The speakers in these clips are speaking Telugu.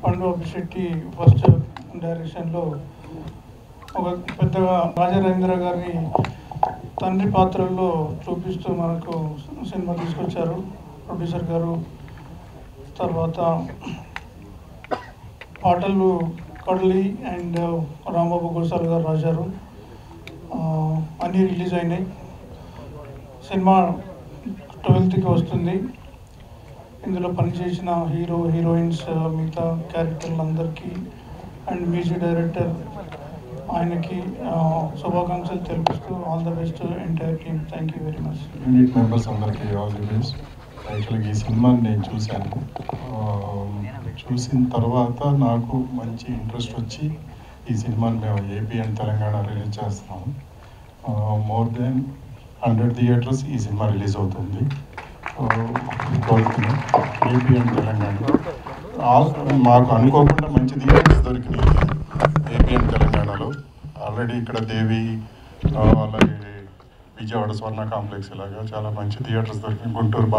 పండు అభిశెట్టి ఫస్ట్ డైరెక్షన్లో ఒక పెద్దగా రాజారేంద్ర గారిని తండ్రి పాత్రల్లో చూపిస్తూ మనకు సినిమా తీసుకొచ్చారు ప్రొడ్యూసర్ గారు. తర్వాత పాటలు కడలి అండ్ రాంబాబు గోసాల్ గారు రాశారు. అన్నీ రిలీజ్ అయినాయి. సినిమా 12th వస్తుంది. ఇందులో పనిచేసిన హీరో హీరోయిన్స్ మిగతా క్యారెక్టర్లందరికీ అండ్ మ్యూజిక్ డైరెక్టర్ ఆయనకి శుభాకాంక్షలు తెలిపిస్తూ all the best entire team. Thank you very much. Unit members అందరికీ ఆల్ ది బెస్ట్. యాక్చువల్గా ఈ సినిమాని నేను చూశాను. చూసిన తర్వాత నాకు మంచి ఇంట్రెస్ట్ వచ్చి ఈ సినిమాని మేము ఏపీ అండ్ తెలంగాణ రిలీజ్ చేస్తున్నాము. మోర్ దెన్ 100 థియేటర్స్ ఈ సినిమా రిలీజ్ అవుతుంది. 12th AP and Telangana. మాకు అనుకోకుండా మంచి థియేటర్స్ దొరికినాయి ఏపీ అండ్ తెలంగాణలో. ఆల్రెడీ ఇక్కడ దేవి, అలాగే విజయవాడ స్వర్ణ కాంప్లెక్స్, ఇలాగా చాలా మంచి థియేటర్స్ దొరికినాయి. గుంటూరు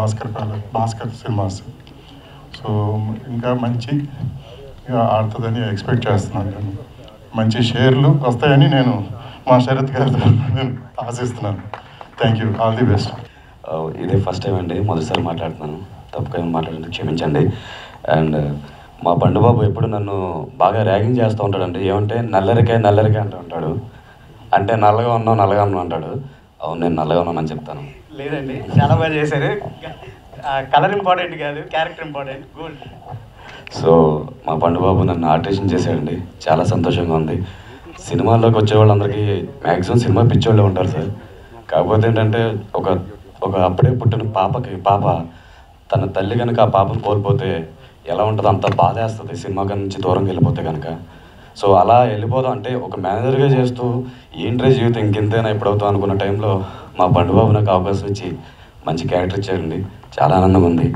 భాస్కర్ సినిమాస్. సో ఇంకా మంచి ఆడుతుందని ఎక్స్పెక్ట్ చేస్తున్నాను. మంచి షేర్లు వస్తాయని నేను మా శరత్ గారితో నేను ఆశిస్తున్నాను. Thank you. All the best. ఇదే ఫస్ట్ టైం అండి, మొదటిసారి మాట్లాడుతున్నాను. తప్పుగా మాట్లాడినందుకు క్షమించండి. అండ్ మా పండుబాబు ఎప్పుడు నన్ను బాగా ర్యాగింగ్ చేస్తూ ఉంటాడండి. ఏమంటే నల్లరికాయ అంటూ ఉంటాడు. అంటే నల్లగా ఉన్నావు అంటాడు. అవును, నేను నల్లగా ఉన్నానని చెప్తాను. లేదండి, చాలా బాగా చేశారు. కలర్ ఇంపార్టెంట్ కాదు, క్యారెక్టర్ ఇంపార్టెంట్. గుడ్. సో మా పండుబాబు నన్ను ఆర్టిషన్ చేశాడండి. చాలా సంతోషంగా ఉంది. సినిమాల్లోకి వచ్చే వాళ్ళందరికీ మ్యాక్సిమం సినిమా పిచ్చోళ్ళే ఉంటారు సార్. కాకపోతే ఏంటంటే ఒక అప్పుడే పుట్టిన పాప తన తల్లి కనుక ఆ పాపను కోల్పోతే ఎలా ఉంటుందో అంత బాధేస్తుంది సినిమా నుంచి దూరంగా వెళ్ళిపోతే కనుక. సో అలా వెళ్ళిపోదాం అంటే ఒక మేనేజర్గా చేస్తూ ఏంట్రే జీవితం ఇంకెంతైనా ఎప్పుడవుతాం అనుకున్న టైంలో మా పండుబాబు నాకు అవకాశం ఇచ్చి మంచి క్యారెక్టర్ ఇచ్చాడండి. చాలా ఆనందంగా ఉంది.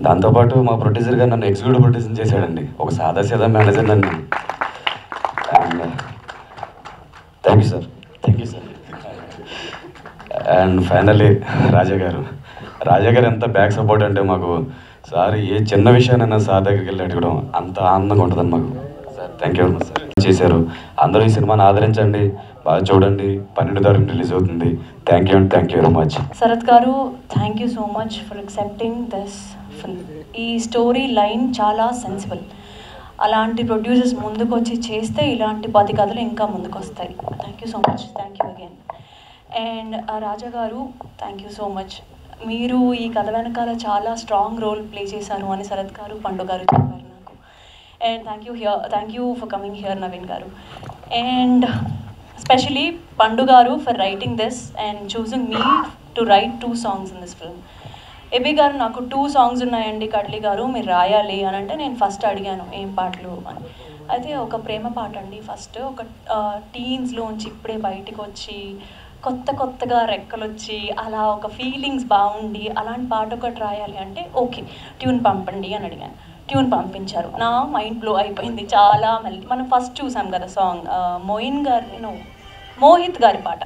దాంతోపాటు మా ప్రొడ్యూసర్ గారు నన్ను ఎగ్జిక్యూటివ్ ప్రొడ్యూసర్ చేశాడండి. ఒక సాదా మేనేజర్ నన్ను. And thank you sir. And finally Raja garu ఎంత బ్యాక్ సపోర్ట్ అంటే మాకు సార్ ఏ చిన్న విషయానైనా సార్ దగ్గరికి వెళ్ళి అడగడం అంత ఆనందంగా ఉంటుందని మాకు. Sir thank you very much sir. చేశారు. అందరూ ఈ సినిమాని ఆదరించండి, బాగా చూడండి. 12వ తారీఖున రిలీజ్ అవుతుంది. Thank you very much. Sarath garu, thank you so much for accepting this film. ఈ స్టోరీ లైన్ చాలా సెన్సిబుల్. అలాంటి ప్రొడ్యూసర్స్ ముందుకు వచ్చి చేస్తే ఇలాంటి 10 కథలు ఇంకా ముందుకు వస్తాయి. Thank you so much. Thank you again. And Raja garu, thank you so much. మీరు ఈ కథ వెనకాల చాలా స్ట్రాంగ్ రోల్ ప్లే చేశారు అని శరత్ గారు, పండు గారు చెప్పారు నాకు. And thank you for coming here Naveen గారు. అండ్ స్పెషలీ పండు గారు for writing this and choosing me to right 2 songs in this film. AB గారు, నాకు 2 songs ఉన్నాయండి కడ్లీ గారు, మీరు రాయాలి అని అంటే నేను ఫస్ట్ అడిగాను ఏం పాటలు అని. అయితే ఒక ప్రేమ పాట అండి. ఫస్ట్ ఒక టీన్స్లోంచి ఇప్పుడే బయటికి వచ్చి కొత్తగా రెక్కలు వచ్చి అలా ఒక ఫీలింగ్స్ బాగుండి అలాంటి పాట ఒకటి రాయాలి అంటే ఓకే ట్యూన్ పంపండి అని అడిగాను. ట్యూన్ పంపించారు. నా మైండ్ బ్లో అయిపోయింది. చాలా మనం ఫస్ట్ చూసాం కదా సాంగ్, మోహిత్ గారి పాట.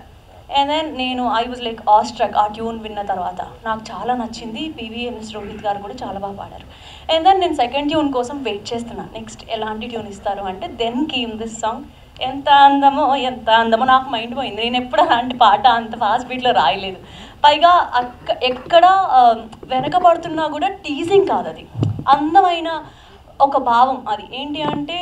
And then I was like awestruck ఆ ట్యూన్ విన్న తర్వాత. నాకు చాలా నచ్చింది. PVMS రోహిత్ గారు కూడా చాలా బాగా పాడారు. అండ్ దెన్ నేను సెకండ్ ట్యూన్ కోసం వెయిట్ చేస్తున్నాను, నెక్స్ట్ ఎలాంటి ట్యూన్ ఇస్తారు అంటే. Then came this song. ఎంత అందమో నాకు మైండ్ పోయింది. నేను ఎప్పుడు అలాంటి పాట అంత ఫాస్ట్ బీట్లో రాయలేదు. పైగా ఎక్కడ వెనకబడుతున్నా కూడా టీజింగ్ కాదు, అది అందమైన ఒక భావం. అది ఏంటి అంటే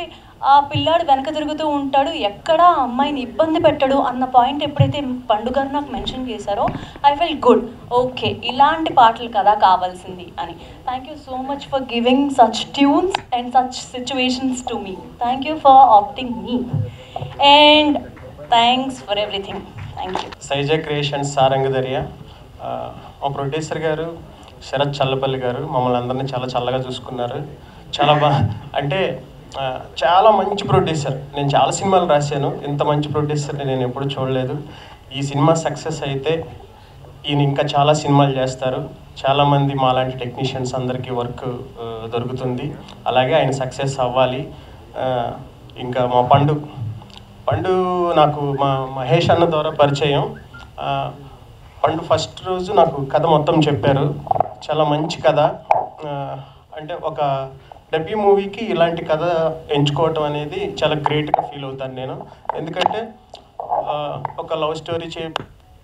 ఆ పిల్లాడు వెనక తిరుగుతూ ఉంటాడు, ఎక్కడ అమ్మాయిని ఇబ్బంది పెట్టడు అన్న పాయింట్ ఎప్పుడైతే పండుగారు నాకు మెన్షన్ చేశారో ఐ ఫెల్ గుడ్. ఓకే, ఇలాంటి పాటలు కదా కావాల్సింది అని. Thank you so much for giving such tunes and such situations to me. Thank you for opting me and thanks for everything. Thank you. Saija creations Sarangadarya, మా ప్రొడ్యూసర్ గారు శరత్ చల్లపల్లి గారు మమ్మల్ని అందరినీ చాలా చల్లగా చూసుకున్నారు. చాలా అంటే చాలా మంచి ప్రొడ్యూసర్. నేను చాలా సినిమాలు రాశాను, ఇంత మంచి ప్రొడ్యూసర్ని నేను ఎప్పుడు చూడలేదు. ఈ సినిమా సక్సెస్ అయితే ఈయన ఇంకా చాలా సినిమాలు చేస్తారు. చాలామంది మాలాంటి టెక్నీషియన్స్ అందరికీ వర్క్ దొరుకుతుంది. అలాగే ఆయన సక్సెస్ అవ్వాలి. ఇంకా మా పండు నాకు మా మహేష్ అన్న ద్వారా పరిచయం. పండు ఫస్ట్ రోజు నాకు కథ మొత్తం చెప్పారు. చాలా మంచి కథ. అంటే ఒక డెబ్యూ మూవీకి ఇలాంటి కథ ఎంచుకోవటం అనేది చాలా గ్రేట్గా ఫీల్ అవుతాను నేను. ఎందుకంటే ఒక లవ్ స్టోరీ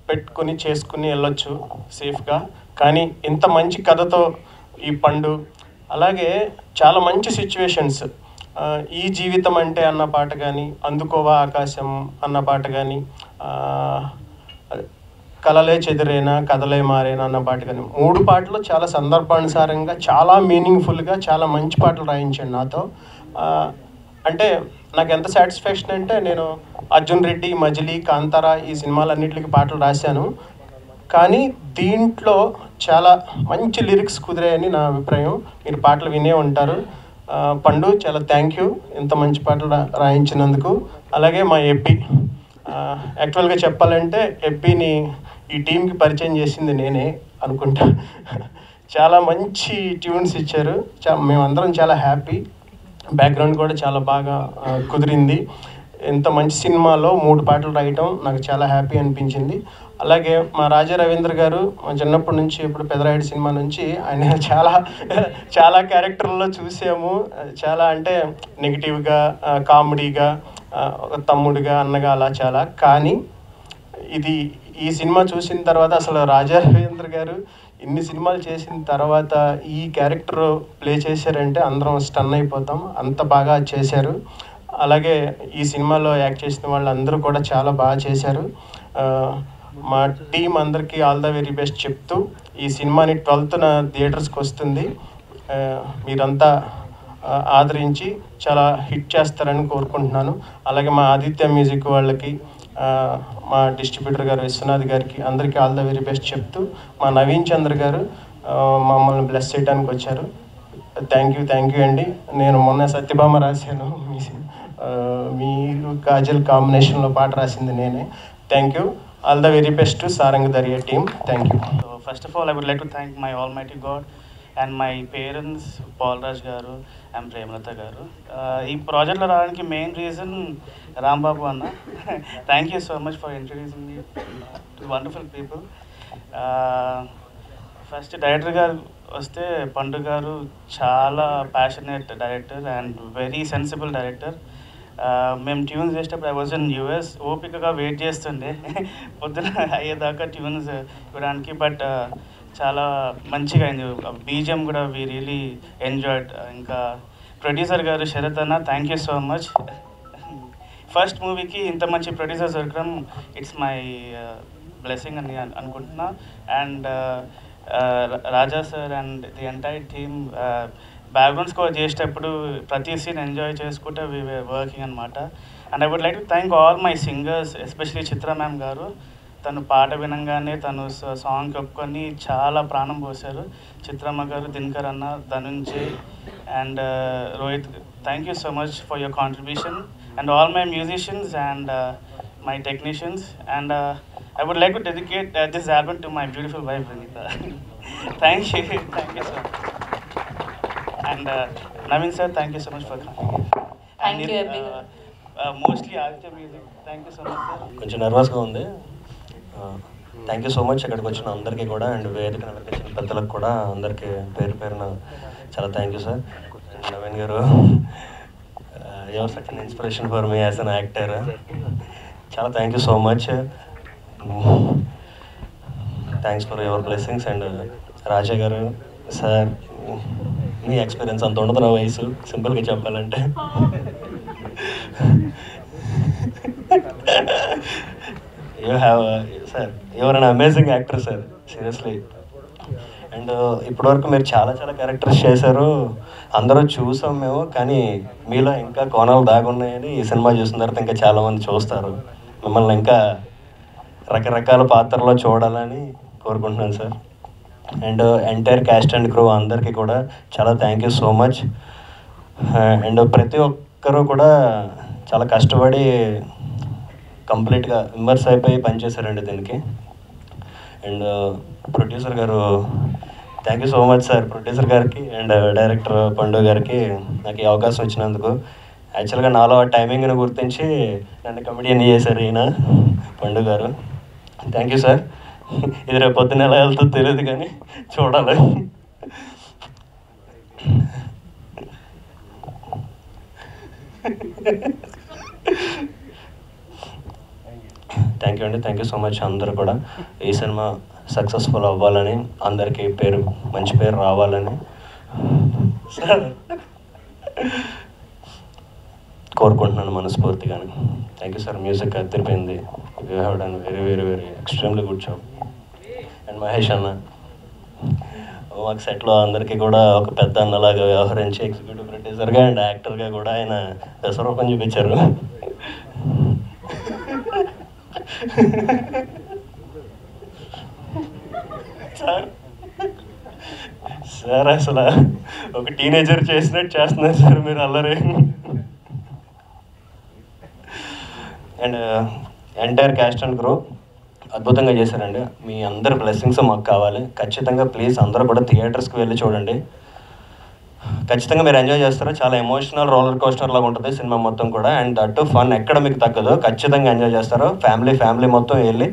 పెట్టుకుని చేసుకుని వెళ్ళొచ్చు సేఫ్గా, కానీ ఇంత మంచి కథతో ఈ పండు, అలాగే చాలా మంచి సిచ్యువేషన్స్, ఈ జీవితం అంటే అన్న పాట కానీ, అందుకోవా ఆకాశం అన్న పాట కానీ, కలలే చెదిరేనా కథలే మారేనా అన్న పాట కానీ, 3 పాటలు చాలా సందర్భానుసారంగా చాలా మీనింగ్ఫుల్గా చాలా మంచి పాటలు రాయించండి నాతో. అంటే నాకు ఎంత సాటిస్ఫాక్షన్ అంటే, నేను అర్జున్ రెడ్డి, మజిలీ, కాంతారా ఈ సినిమాలన్నింటికి పాటలు రాశాను, కానీ దీంట్లో చాలా మంచి లిరిక్స్ కుదిరాయని నా అభిప్రాయం. మీరు పాటలు వినే ఉంటారు. పండు చాలా థ్యాంక్ యూ ఇంత మంచి పాటలు రాయించినందుకు. అలాగే మా ఎప్పి, యాక్చువల్గా చెప్పాలంటే ఎప్పిని ఈ టీంకి పరిచయం చేసింది నేనే అనుకుంటా. చాలా మంచి ట్యూన్స్ ఇచ్చారు, మేమందరం చాలా హ్యాపీ. బ్యాక్గ్రౌండ్ కూడా చాలా బాగా కుదిరింది. ఇంత మంచి సినిమాలో 3 పాటలు రాయటం నాకు చాలా హ్యాపీ అనిపించింది. అలాగే మా రాజా రవీంద్ర గారు, మా చిన్నప్పటి నుంచి ఇప్పుడు పెదరాయుడు సినిమా నుంచి ఆయన చాలా క్యారెక్టర్లలో చూసాము. చాలా అంటే నెగిటివ్గా, కామెడీగా, తమ్ముడిగా, అన్నగా అలా చాలా. కానీ ఈ సినిమా చూసిన తర్వాత అసలు రాజా రవీంద్ర గారు ఇన్ని సినిమాలు చేసిన తర్వాత ఈ క్యారెక్టర్ ప్లే చేశారంటే అందరం స్టన్ అయిపోతాం, అంత బాగా చేశారు. అలాగే ఈ సినిమాలో యాక్ట్ చేసిన వాళ్ళు అందరూ కూడా చాలా బాగా చేశారు. మా టీం అందరికీ ఆల్ ద వెరీ బెస్ట్ చెప్తూ, ఈ సినిమాని 12న థియేటర్స్కి వస్తుంది. మీరంతా ఆదరించి చాలా హిట్ చేస్తారని కోరుకుంటున్నాను. అలాగే మా ఆదిత్య మ్యూజిక్ వాళ్ళకి, మా డిస్ట్రిబ్యూటర్ గారు విశ్వనాథ్ గారికి అందరికీ ఆల్ ద వెరీ బెస్ట్ చెప్తూ, మా నవీన్ చంద్ర గారు మమ్మల్ని బ్లెస్ చేయడానికి వచ్చారు. థ్యాంక్ యూ అండి. నేను మొన్న సత్యభామ రాశాను, మీరు కాజల్ కాంబినేషన్లో పాట రాసింది నేనే. Thank you. All the very best to Sarang Dariya team. Thank you. First of all, I would like to thank my Almighty God and my parents, Paul Raj garu and Premlata garu. ఈ ప్రాజెక్ట్లో రావడానికి మెయిన్ రీజన్ రాంబాబు అన్న. Thank you so much for introducing me to wonderful people. First director గారు వస్తే పండు గారు చాలా passionate director and very sensible director. మేము ట్యూన్స్ చేసేటప్పుడు ఐ వాజ్ ఇన్ యూఎస్, ఓపికగా వెయిట్ చేస్తుండే పొద్దున అయ్యేదాకా ట్యూన్స్ ఇవ్వడానికి. బట్ చాలా మంచిగా అయింది. బీజిఎం కూడా వీ రియలీ ఎంజాయ్డ్. ఇంకా ప్రొడ్యూసర్ గారు శరత్ అన్న, thank you so much. First మూవీకి ఇంత మంచి ప్రొడ్యూసర్ దొరకడం ఇట్స్ మై బ్లెస్సింగ్ అని అనుకుంటున్నా. And Raja sir and the entire team background score చేసేటప్పుడు ప్రతి సీన్ ఎంజాయ్ చేసుకుంటే వీ వర్కింగ్ అనమాట. And I would like to thank all my singers, especially Chitra ma'am garu. తను పాట వినంగానే తను సాంగ్ ఒప్పుకొని చాలా ప్రాణం పోశారు. చిత్రమ్మ గారు, దినకర్ అన్న, Dhanunjay and Rohit, thank you so much for your contribution. And all my musicians and my technicians, and I would like to dedicate this album to my beautiful wife Vinita. Thank you sir. And Naveen sir, thank you so much for coming. Thank you Abhi. Mostly Aditya Music, thank you so much sir. కొంచెం నర్వస్గా ఉంది. థ్యాంక్ యూ సో మచ్ ఇక్కడికి వచ్చిన అందరికీ కూడా, అండ్ వేదిక నడిపించిన పెద్దలకు కూడా అందరికీ పేరున చాలా thank you sir. Naveen garu, your such an inspiration for me as an actor. చాలా thank you so much. Thanks for your blessings. And Raja garu sir, me experience అంత ఉండదు నా వయసు, సింపుల్గా చెప్పాలంటే. You have sir, your an amazing actor sir, seriously. And ఇప్పటివరకు మీరు చాలా క్యారెక్టర్స్ చేశారు, అందరూ చూసాం మేము. కానీ మీలో ఇంకా కోణాలు దాగున్నాయని ఈ సినిమా చూసిన తర్వాత ఇంకా చాలామంది చూస్తారు. మిమ్మల్ని ఇంకా రకరకాల పాత్రలో చూడాలని కోరుకుంటున్నాను sir. And entire caste and crew అందరికీ కూడా చాలా thank you so much. And ప్రతి ఒక్కరూ కూడా చాలా కష్టపడి కంప్లీట్గా ఇమ్మర్స్ అయిపోయి పనిచేశారండి దీనికి. అండ్ ప్రొడ్యూసర్ గారు, thank you so much sir, producer గారికి అండ్ డైరెక్టర్ పండు గారికి నాకు ఈ అవకాశం ఇచ్చినందుకు. యాక్చువల్గా నాలో ఆ టైమింగ్ని గుర్తించి నన్ను కమెడియన్ చేశారు ఈయన పండు గారు. Thank you sir. ఇది రేపు పొద్దున్న ఎలా వెళ్తుందో తెలియదు కానీ చూడాలి. థ్యాంక్ యూ అండి, థ్యాంక్ యూ సో మచ్. అందరూ కూడా ఈ సినిమా సక్సెస్ఫుల్ అవ్వాలని, అందరికీ మంచి పేరు రావాలని కోరుకుంటున్నాను మనస్ఫూర్తిగానే. Thank you sir. మ్యూజిక్ అదిరిపోయింది. You have done very very very extremely good job. And Mahesh అన్న మాకు సెట్లో అందరికీ కూడా ఒక పెద్ద అన్నలాగా వ్యవహరించి ఎగ్జిక్యూటివ్ ప్రొడ్యూసర్గా అండ్ యాక్టర్గా కూడా ఆయన విశ్వరూపం చూపించారు. సార్ అసలు ఒక టీనేజర్ చేసినట్టు చేస్తున్నారు సార్ మీరు అల్లరి. And entire caste and crew అద్భుతంగా చేశారండి. మీ అందరి బ్లెస్సింగ్స్ మాకు కావాలి. ఖచ్చితంగా ప్లీజ్ అందరూ కూడా థియేటర్స్కి వెళ్ళి చూడండి. ఖచ్చితంగా మీరు ఎంజాయ్ చేస్తారు. చాలా ఎమోషనల్ రోలర్ కోస్టర్ లాగా ఉంటుంది సినిమా మొత్తం కూడా. అండ్ దట్టు ఫన్ ఎక్కడ మీకు తగ్గదు. ఖచ్చితంగా ఎంజాయ్ చేస్తారు. ఫ్యామిలీ మొత్తం వెళ్ళి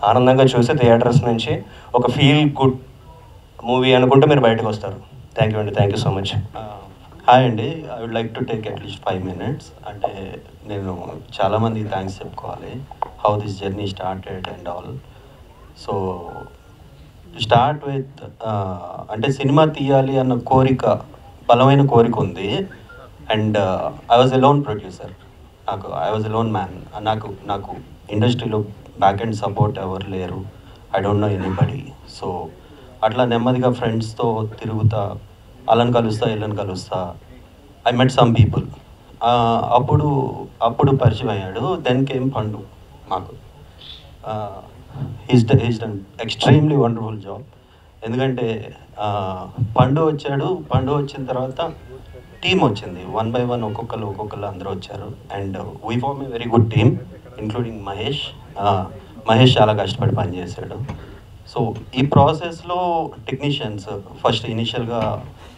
ఆనందంగా చూసి థియేటర్స్ నుంచి ఒక ఫీల్ గుడ్ మూవీ అనుకుంటే మీరు బయటకు వస్తారు. థ్యాంక్ యూ అండి, thank you so much. Hi అండి, I would like to take at least 5 minutes. అంటే నేను చాలామందికి థ్యాంక్స్ చెప్పుకోవాలి. How this journey started and all. So start with అంటే సినిమా తీయాలి అన్న బలమైన కోరిక ఉంది. And I was a lone producer. I was a lone man. నాకు ఇండస్ట్రీలో బ్యాక్ అండ్ సపోర్ట్ ఎవరు లేరు. I don't know anybody. So అట్లా నెమ్మదిగా ఫ్రెండ్స్తో తిరుగుతా, వాళ్ళని కలుస్తా, వీళ్ళని కలుస్తా. I met some people. అప్పుడు పరిచయం అయ్యాడు. దెన్ కేమ్ పండు. మాకు he's done extremely wonderful job. ఎందుకంటే పండు వచ్చాడు. పండు వచ్చిన తర్వాత టీం వచ్చింది. 1 by 1 ఒక్కొక్కరు అందరూ వచ్చారు. And we form a very good team including Mahesh. Mahesh చాలా కష్టపడి పనిచేశాడు. సో ఈ ప్రాసెస్లో టెక్నీషియన్స్ ఫస్ట్ ఇనిషియల్గా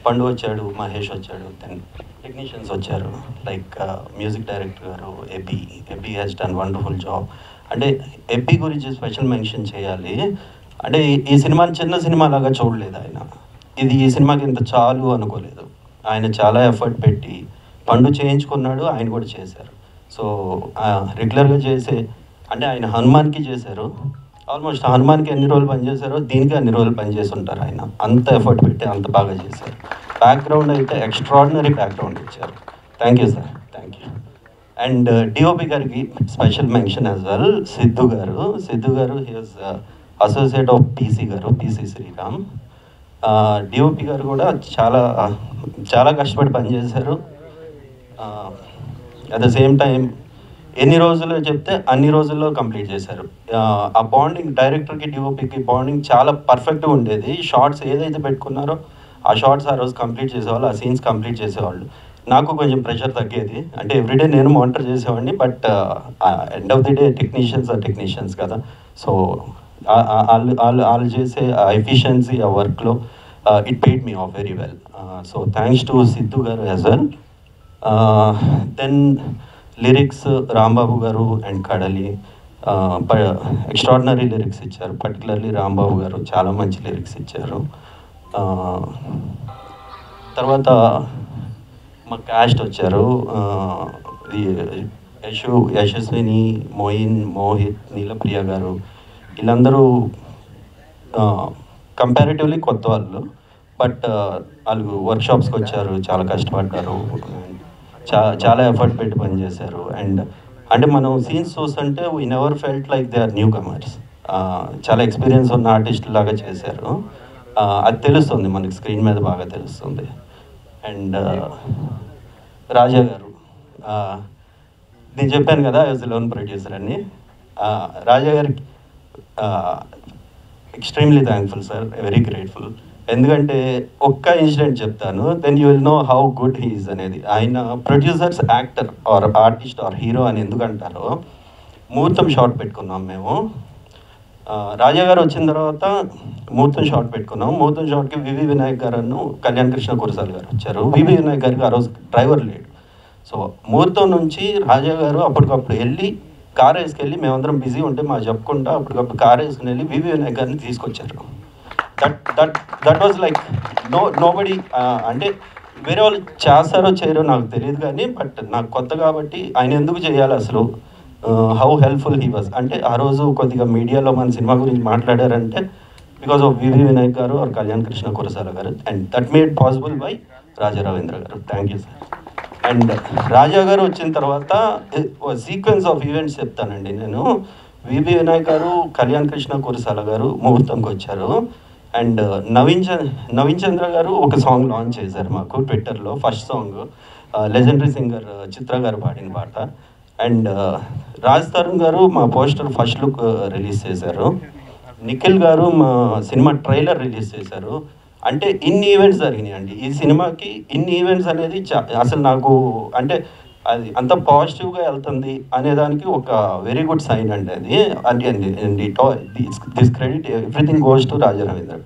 పండు వచ్చాడు, మహేష్ వచ్చాడు, దెన్ టెక్నీషియన్స్ వచ్చారు. లైక్ మ్యూజిక్ డైరెక్టర్ గారు AB has done wonderful job. అంటే ఎబీ గురించి స్పెషల్ మెన్షన్ చేయాలి. అంటే ఈ సినిమాని చిన్న సినిమా లాగా చూడలేదు ఆయన. ఈ సినిమాకి ఇంత చాలు అనుకోలేదు. ఆయన చాలా ఎఫర్ట్ పెట్టి పండు చేయించుకున్నాడు, ఆయన కూడా చేశారు. సో రెగ్యులర్గా అంటే ఆయన హనుమాన్కి చేశారు. ఆల్మోస్ట్ హనుమాన్కి ఎన్ని రోజులు పనిచేశారో దీనికి అన్ని రోజులు పనిచేసి ఉంటారు. ఆయన అంత ఎఫర్ట్ పెట్టి అంత బాగా చేశారు. బ్యాక్గ్రౌండ్ అయితే ఎక్స్ట్రాడినరీ బ్యాక్గ్రౌండ్ ఇచ్చారు. Thank you sir, thank you. And DOP గారికి special mention as well. Siddhu garu he was associate of PC Sriram. DOP garu కూడా చాలా కష్టపడి పనిచేశారు. అట్ ద సేమ్ టైం ఎన్ని రోజులు చెప్తే అన్ని రోజుల్లో కంప్లీట్ చేశారు. ఆ బాండింగ్ డైరెక్టర్కి డిఓపికి బాండింగ్ చాలా పర్ఫెక్ట్గా ఉండేది. షార్ట్స్ ఏదైతే పెట్టుకున్నారో ఆ షార్ట్స్ ఆ రోజు కంప్లీట్ చేసేవాళ్ళు, ఆ సీన్స్ కంప్లీట్ చేసేవాళ్ళు. నాకు కొంచెం ప్రెషర్ తగ్గేది. అంటే ఎవ్రీడే నేను మానిటర్ చేసేవాడిని. But end of the day technicians కదా. సో వాళ్ళు చేసే ఎఫిషియన్సీ ఆ వర్క్లో it paid me off very well. So thanks to Siddhu garu as well. Then lyrics Rambabu garu and Kadali extraordinary lyrics ఇచ్చారు. పర్టికులర్లీ రాంబాబు గారు చాలా మంచి లిరిక్స్ ఇచ్చారు. తర్వాత మా క్యాస్ట్ వచ్చారు. యశస్విని, మోహిత్, నీలప్రియ గారు, వీళ్ళందరూ కంపారిటివ్లీ కొత్త వాళ్ళు. బట్ వాళ్ళు వర్క్షాప్స్కి వచ్చారు, చాలా కష్టపడ్డారు, చాలా ఎఫర్ట్ పెట్టి పనిచేశారు. అండ్ అంటే మనం సీన్స్ చూస్తుంటే we never felt like they are newcomers. చాలా ఎక్స్పీరియన్స్ ఉన్న ఆర్టిస్ట్ లాగా చేశారు. అది తెలుస్తుంది మనకి, స్క్రీన్ మీద బాగా తెలుస్తుంది. అండ్ రాజా గారు, నేను చెప్పాను కదా యాజ్ లోన్ ప్రొడ్యూసర్ అని. రాజా గారికి extremely thankful sir, very grateful. ఎందుకంటే ఒక్క ఇన్సిడెంట్ చెప్తాను, then you will know how good he is అనేది. ఆయన producers actor or artist or hero అని ఎందుకంటారో, ముహూర్తం షాట్ పెట్టుకున్నాం మేము. రాజా గారు వచ్చిన తర్వాత ముహూర్తం షాట్ పెట్టుకున్నాం. ముహూర్తం షాట్కి వివి వినాయక్ గారు, కళ్యాణ్ కృష్ణ కురసాల గారు వచ్చారు. వివి వినాయక్ గారికి ఆ రోజు డ్రైవర్ లేడు. సో ముహూర్తం నుంచి రాజా గారు అప్పటికప్పుడు వెళ్ళి కార్ వేసుకెళ్ళి, మేమందరం బిజీ ఉంటే మాకు చెప్పుకుంటా అప్పటికప్పుడు కార్ వేసుకుని వెళ్ళి వివి వినాయక్ గారిని తీసుకొచ్చారు. That was like nobody. అంటే వేరే వాళ్ళు చేస్తారో చేయరో నాకు తెలియదు కానీ బట్ నాకు కొత్త కాబట్టి ఆయన ఎందుకు చేయాలి అసలు, హౌ హెల్ప్ఫుల్ హీ వాజ్. అంటే ఆ రోజు కొద్దిగా మీడియాలో మన సినిమా గురించి మాట్లాడారంటే బికాస్ ఆఫ్ వివి వినాయక్ గారు are Kalyan Krishna Kurasala garu, and that made possible by Raja Ravindra garu. Thank you sir. And Raja garu వచ్చిన తర్వాత సీక్వెన్స్ ఆఫ్ ఈవెంట్స్ చెప్తానండి నేను. వివి వినాయక్ గారు, కళ్యాణ్ కృష్ణ కురసాల గారు ముహూర్తంకి వచ్చారు. అండ్ నవీన్ చంద్ర గారు ఒక సాంగ్ లాంచ్ చేశారు మాకు ట్విట్టర్లో, ఫస్ట్ సాంగ్ లెజెండరీ సింగర్ చిత్ర గారు పాడిన పాట. అండ్ రాజ్ తరుణ్ గారు మా పోస్టర్ ఫస్ట్ లుక్ రిలీజ్ చేశారు. నిఖిల్ గారు మా సినిమా ట్రైలర్ రిలీజ్ చేశారు. అంటే ఇన్ని ఈవెంట్స్ జరిగినాయి అండి ఈ సినిమాకి. ఇన్ని ఈవెంట్స్ అనేది అసలు నాకు అంటే అది అంత పాజిటివ్గా వెళ్తుంది అనేదానికి ఒక వెరీ గుడ్ సైన్ అండి అది. అంటే this credit everything goes to Raja Ravindra.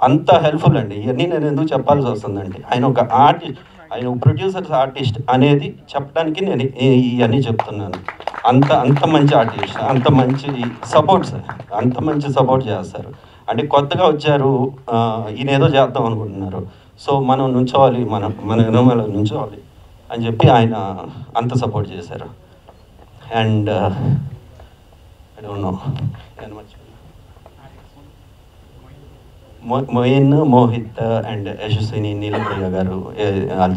అంత హెల్ప్ఫుల్ అండి. ఇవన్నీ నేను ఎందుకు చెప్పాల్సి వస్తుందండి, ఆయన ఒక ఆర్టిస్ట్, ఆయన ప్రొడ్యూసర్స్ ఆర్టిస్ట్ అనేది చెప్పడానికి నేను ఇవన్నీ చెప్తున్నాను. అంత మంచి ఆర్టిస్ట్, అంత మంచి సపోర్ట్ సార్, అంత మంచి సపోర్ట్ చేస్తారు. అంటే కొత్తగా వచ్చారు, ఈయన ఏదో చేద్దాం అనుకుంటున్నారు, సో మనం నుంచోవాలి, మన ఎనోమలో నుంచోవాలి అని చెప్పి ఆయన అంత సపోర్ట్ చేశారు. And I don't know Moin, Mohit and Yashaswini, Neelapriya garu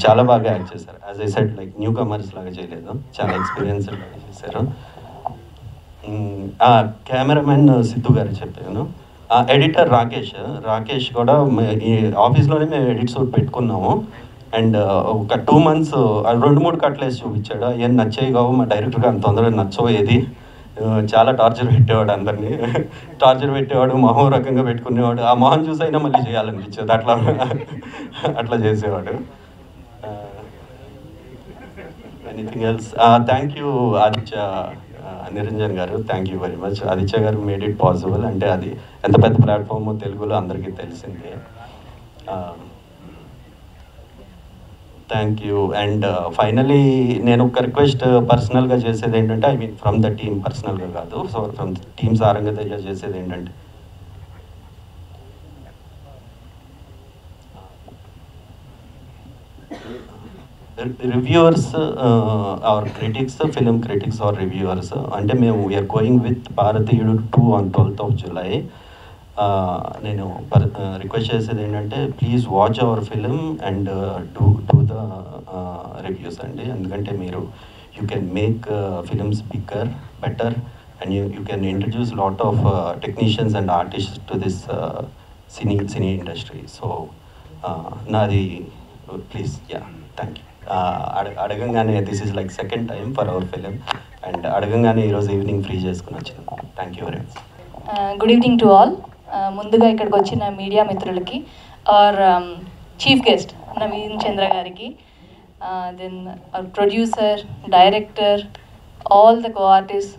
చాలా బాగా యాక్ట్ చేశారు. As I said like newcomers లాగా చేయలేదు, చాలా ఎక్స్పీరియన్స్డ్ లాగా చేశారు. కెమెరామెన్ సిద్ధు గారు చెప్పాను. ఎడిటర్ రాకేష్ కూడా ఈ ఆఫీస్లోనే మేము ఎడిట్ సూట్ పెట్టుకున్నాము. అండ్ ఒక 2 months 2-3 కట్లు వేసి చూపించాడు. ఏం నచ్చేవి కావు, మా డైరెక్టర్గా అంత తొందరగా నచ్చోయేది, చాలా టార్చర్ పెట్టేవాడు, అందరినీ టార్చర్ పెట్టేవాడు, మొహం రకంగా పెట్టుకునేవాడు. ఆ మొహం చూసైనా మళ్ళీ చేయాలనిపించేది, అట్లా చేసేవాడు. Anything else? Thank you Aditya Niranjan garu, thank you very much. Aditya garu made it possible. అంటే అది ఎంత పెద్ద ప్లాట్ఫామ్ తెలుగులో అందరికీ తెలిసిందే. Thank you. అండ్ ఫైనలీ నేను ఒక రిక్వెస్ట్ పర్సనల్గా చేసేది ఏంటంటే, I mean from the team, పర్సనల్గా కాదు, సో ఫ్రమ్ టీమ్ సారంగధైర్య చేసేది ఏంటంటే, reviewers or critics, film critics or reviewers, అంటే మేము వీఆర్ గోయింగ్ విత్ భారతీయుడు 2 on 12th of July. నేను రిక్వెస్ట్ చేసేది ఏంటంటే, please watch hour film and do the reviews అండి. ఎందుకంటే మీరు you can make films bigger, better, and you can introduce lot of technicians and artist to this cine industry. So నాది ప్లీజ్, యా, థ్యాంక్ యూ. అడగంగానే this is like second time for hour film, and అడగంగానే ఈరోజు ఈవినింగ్ ఫ్రీ చేసుకుని వచ్చింది. Thank you very much. Good evening to all. ముందుగా ఇక్కడికి వచ్చిన మీడియా మిత్రులకి, our chief guest Naveen Chandra గారికి, then producer, director, all the co-artist,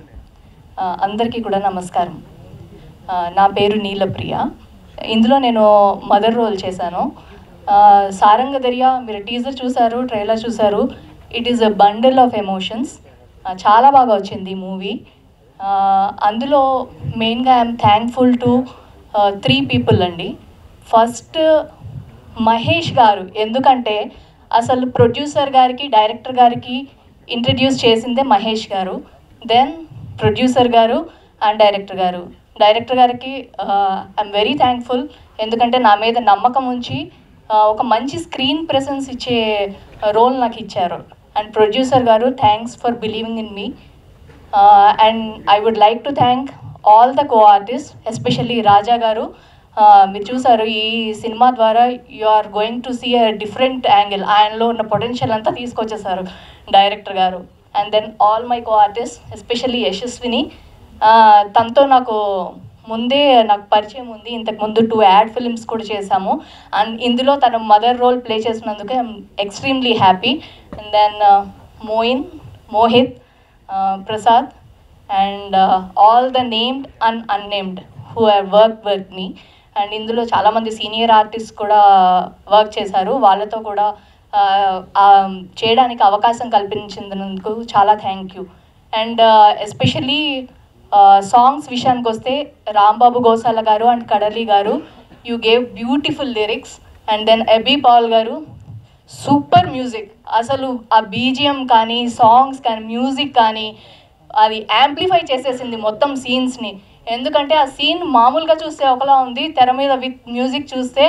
అందరికీ కూడా నమస్కారం. నా పేరు నీలప్రియ. ఇందులో నేను మదర్ రోల్ చేశాను. సారంగధైర్య మీరు టీజర్ చూసారు, ట్రైలర్ చూసారు. It is a bundle of emotions. చాలా బాగా వచ్చింది ఈ మూవీ. అందులో మెయిన్గా ఐఎమ్ థ్యాంక్ఫుల్ టు 3 people అండి. ఫస్ట్ మహేష్ గారు, ఎందుకంటే అసలు ప్రొడ్యూసర్ గారికి, డైరెక్టర్ గారికి ఇంట్రడ్యూస్ చేసిందే మహేష్ గారు. దెన్ ప్రొడ్యూసర్ గారు అండ్ డైరెక్టర్ గారు. డైరెక్టర్ గారికి ఐఎమ్ వెరీ థ్యాంక్ఫుల్, ఎందుకంటే నా మీద నమ్మకం ఉంచి ఒక మంచి స్క్రీన్ ప్రెసెన్స్ ఇచ్చే రోల్ నాకు ఇచ్చారు. అండ్ ప్రొడ్యూసర్ గారు, thanks for believing in me. And I would like to thank all the co-artists, especially Raja garu. మీరు చూసారు ఈ సినిమా ద్వారా you are going to see a different angle. ఆయనలో ఉన్న పొటెన్షియల్ అంతా తీసుకొచ్చేసారు director garu. And then all my co-artist, especially Yashaswini. తనతో నాకు ముందే పరిచయం ఉంది. ఇంతకుముందు 2 ad films కూడా చేశాము. అండ్ ఇందులో తన మదర్ రోల్ ప్లే చేసినందుకు I'm extremely happy. And then Mohit, Prasad, and all the named and unnamed who have worked with me. And ఇందులో చాలామంది సీనియర్ ఆర్టిస్ట్ కూడా వర్క్ చేశారు. వాళ్ళతో కూడా చేయడానికి అవకాశం కల్పించినందుకు చాలా thank you. And especially songs విషయానికి వస్తే, Rambabu Gosala garu and Kadali garu, you gave beautiful lyrics. And then AB Paul garu, super music. అసలు ఆ బీజిఎం కానీ సాంగ్స్ కానీ మ్యూజిక్ కానీ అది యాంప్లిఫై చేసేసింది మొత్తం సీన్స్ని. ఎందుకంటే ఆ సీన్ మామూలుగా చూస్తే ఒకలా ఉంది, తెర మీద విత్ మ్యూజిక్ చూస్తే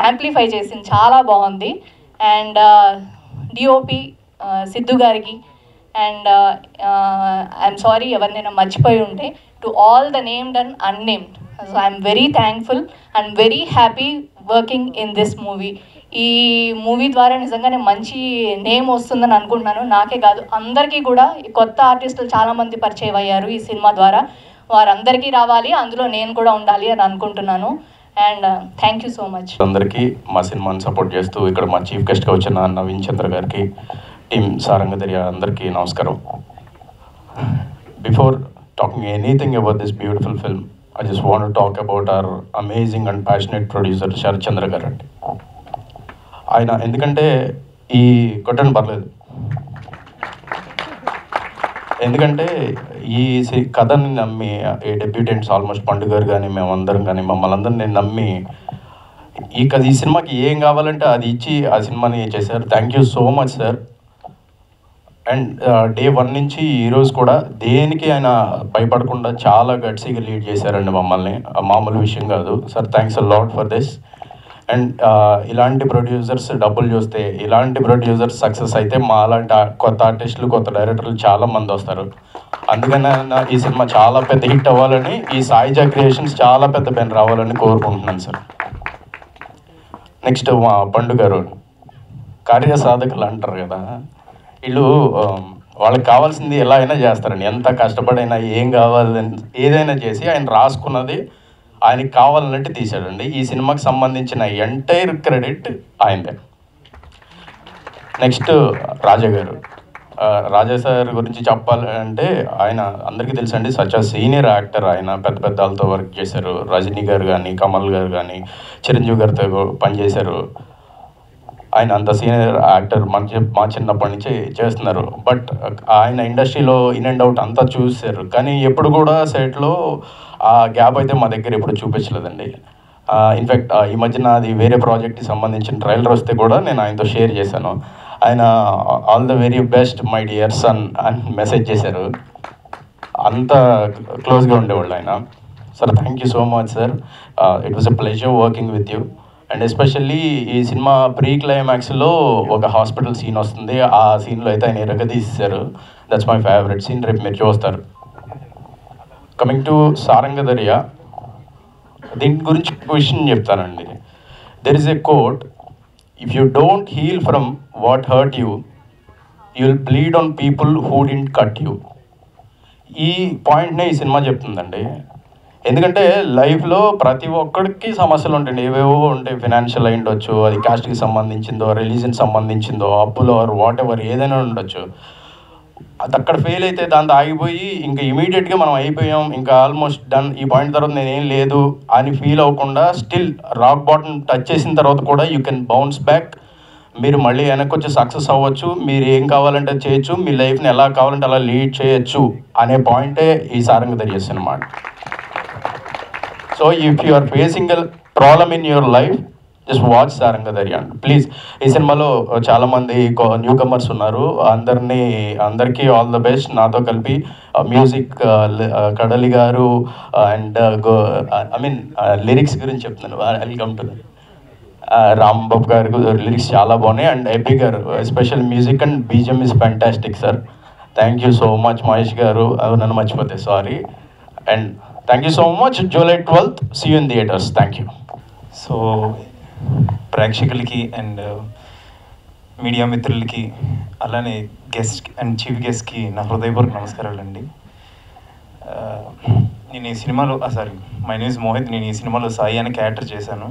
యాంప్లిఫై చేసింది, చాలా బాగుంది. అండ్ డిఓపి సిద్ధు గారికి అండ్ ఐఎమ్ సారీ ఎవరినైనా మర్చిపోయి ఉంటే, to all the named and unnamed. So I'm very thankful and very happy working in this movie. ఈ మూవీ ద్వారా నిజంగానే మంచి నేమ్ వస్తుందని అనుకుంటున్నాను. నాకే కాదు, అందరికీ కూడా. కొత్త ఆర్టిస్టులు చాలామంది పరిచయం అయ్యారు ఈ సినిమా ద్వారా, వారందరికీ రావాలి, అందులో నేను కూడా ఉండాలి అని అనుకుంటున్నాను. And thank you so much. అందరికీ మా సినిమాని సపోర్ట్ చేస్తూ ఇక్కడ మా చీఫ్ గెస్ట్గా వచ్చిన నవీన్ చంద్ర గారికి, టీమ్ సారంగ దర్యా అందరికీ నమస్కారం. Before talking anything about this beautiful film, I just want to talk about our amazing and passionate producer Sharath Chandra garu అండి. ఆయన ఎందుకంటే ఈ కొట్టండి పర్లేదు, ఎందుకంటే ఈ కథని నమ్మి ఈ డెబ్యూటెంట్స్ ఆల్మోస్ట్ పండుగ గారు కానీ మేమందరం కానీ మమ్మల్ని అందరినీ నమ్మి ఈ సినిమాకి ఏం కావాలంటే అది ఇచ్చి ఆ సినిమాని చేశారు. Thank you so much sir. And day 1 నుంచి ఈరోజు కూడా దేనికి ఆయన భయపడకుండా చాలా గట్సీగా లీడ్ చేశారండి మమ్మల్ని, మామూలు విషయం కాదు sir. Thanks a lot for this. And ఇలాంటి ప్రొడ్యూసర్స్ డబ్బులు చూస్తే, ఇలాంటి ప్రొడ్యూసర్స్ సక్సెస్ అయితే మా అలాంటి కొత్త ఆర్టిస్టులు, కొత్త డైరెక్టర్లు చాలామంది వస్తారు. అందుకని ఈ సినిమా చాలా పెద్ద హిట్ అవ్వాలని, ఈ సాయిజా క్రియేషన్స్ చాలా పెద్ద పెన్ రావాలని కోరుకుంటున్నాను సార్. నెక్స్ట్ మా పండు గారు కార్యసాధకులు అంటారు కదా, వీళ్ళు వాళ్ళకి కావాల్సింది ఎలా అయినా చేస్తారండి. ఎంత కష్టపడైనా ఏం కావాలని ఏదైనా చేసి ఆయన రాసుకున్నది ఆయనకి కావాలన్నట్టు తీశాడండి. ఈ సినిమాకి సంబంధించిన ఎంటైర్ క్రెడిట్ ఆయనదే. నెక్స్ట్ రాజా గారు, రాజా సార్ గురించి చెప్పాలంటే ఆయన అందరికీ తెలుసండి, సచ్ ఆ సీనియర్ యాక్టర్. ఆయన పెద్ద పెద్ద వాళ్ళతో వర్క్ చేశారు. రజనీ గారు కానీ, కమల్ గారు కానీ, చిరంజీవి గారితో పనిచేశారు. ఆయన అంత సీనియర్ యాక్టర్ మా చిన్నప్పటి నుంచి చేస్తున్నారు. బట్ ఆయన ఇండస్ట్రీలో ఇన్ అండ్ అవుట్ అంతా చూశారు, కానీ ఎప్పుడు కూడా సెట్లో ఆ గ్యాప్ అయితే మా దగ్గర ఎప్పుడు చూపించలేదండి. ఇన్ఫ్యాక్ట్ ఈ మధ్యన అది వేరే ప్రాజెక్ట్కి సంబంధించిన ట్రైలర్ వస్తే కూడా నేను ఆయనతో షేర్ చేశాను. ఆయన all the very best my dear son అని మెసేజ్ చేశారు. అంత క్లోజ్గా ఉండేవాళ్ళు ఆయన. Sir thank you so much sir. It was a pleasure working with you. And especially ఈ సినిమా ప్రీ క్లైమాక్స్లో ఒక హాస్పిటల్ సీన్ వస్తుంది. ఆ సీన్లో అయితే ఆయన ఎరగదీశారు. That's my favourite scene. రేపు మీరు చూస్తారు. కమింగ్ టు సారంగ దర్యా, దీని గురించి క్వశ్చన్ చెప్తానండి. There is a quote, if you don't heal from what hurt you, you will bleed on people who didn't cut you. ఈ పాయింట్నే ఈ సినిమా చెప్తుందండి. ఎందుకంటే లైఫ్లో ప్రతి ఒక్కడికి సమస్యలు ఉంటాయండి, ఏవేవో ఉంటాయి. ఫినాన్షియల్ అయి ఉండొచ్చు, అది కాస్ట్కి సంబంధించిందో, రిలీజన్ సంబంధించిందో, అప్పులో వాట్ ఎవర్ ఏదైనా ఉండొచ్చు. అది అక్కడ ఫెయిల్ అయితే దాంతో ఆగిపోయి ఇంకా ఇమీడియట్గా మనం అయిపోయాం, ఇంకా ఆల్మోస్ట్ డన్, ఈ పాయింట్ తర్వాత నేనేం లేదు అని ఫీల్ అవ్వకుండా స్టిల్ రాక్ బాటమ్ టచ్ చేసిన తర్వాత కూడా యూ కెన్ బౌన్స్ బ్యాక్. మీరు మళ్ళీ వెనక్కి వచ్చి సక్సెస్ అవ్వచ్చు, మీరు ఏం కావాలంటే చేయొచ్చు, మీ లైఫ్ని ఎలా కావాలంటే అలా లీడ్ చేయొచ్చు అనే పాయింటే ఈ సారంగ దర్యా సినిమా. So if you are facing a problem in your life, just watch Saranga Dariya అండి ప్లీజ్. ఈ సినిమాలో చాలామంది న్యూ కమర్స్ ఉన్నారు, అందరికీ ఆల్ ద బెస్ట్. నాతో కలిపి మ్యూజిక్ కడలి గారు అండ్ లిరిక్స్ గురించి చెప్తున్నాను. వెల్కమ్ టు రాంబాబు గారు లిరిక్స్ చాలా బాగున్నాయి. And AP garu special music and BGM is fantastic sir. Thank you so much Mahesh garu, నన్ను మర్చిపోతే sorry. And thank you so much. July 12th, see you in theaters. Thank you. So ప్రేక్షకులకి అండ్ మీడియా మిత్రులకి అలానే గెస్ట్ అండ్ చీఫ్ గెస్ట్కి నా హృదయపూర్వక నమస్కారాలండి. నేను ఈ సినిమాలో మై నేమ్ ఇస్ మోహిత్. నేను ఈ సినిమాలో సాయి అనే క్యారెక్టర్ చేశాను.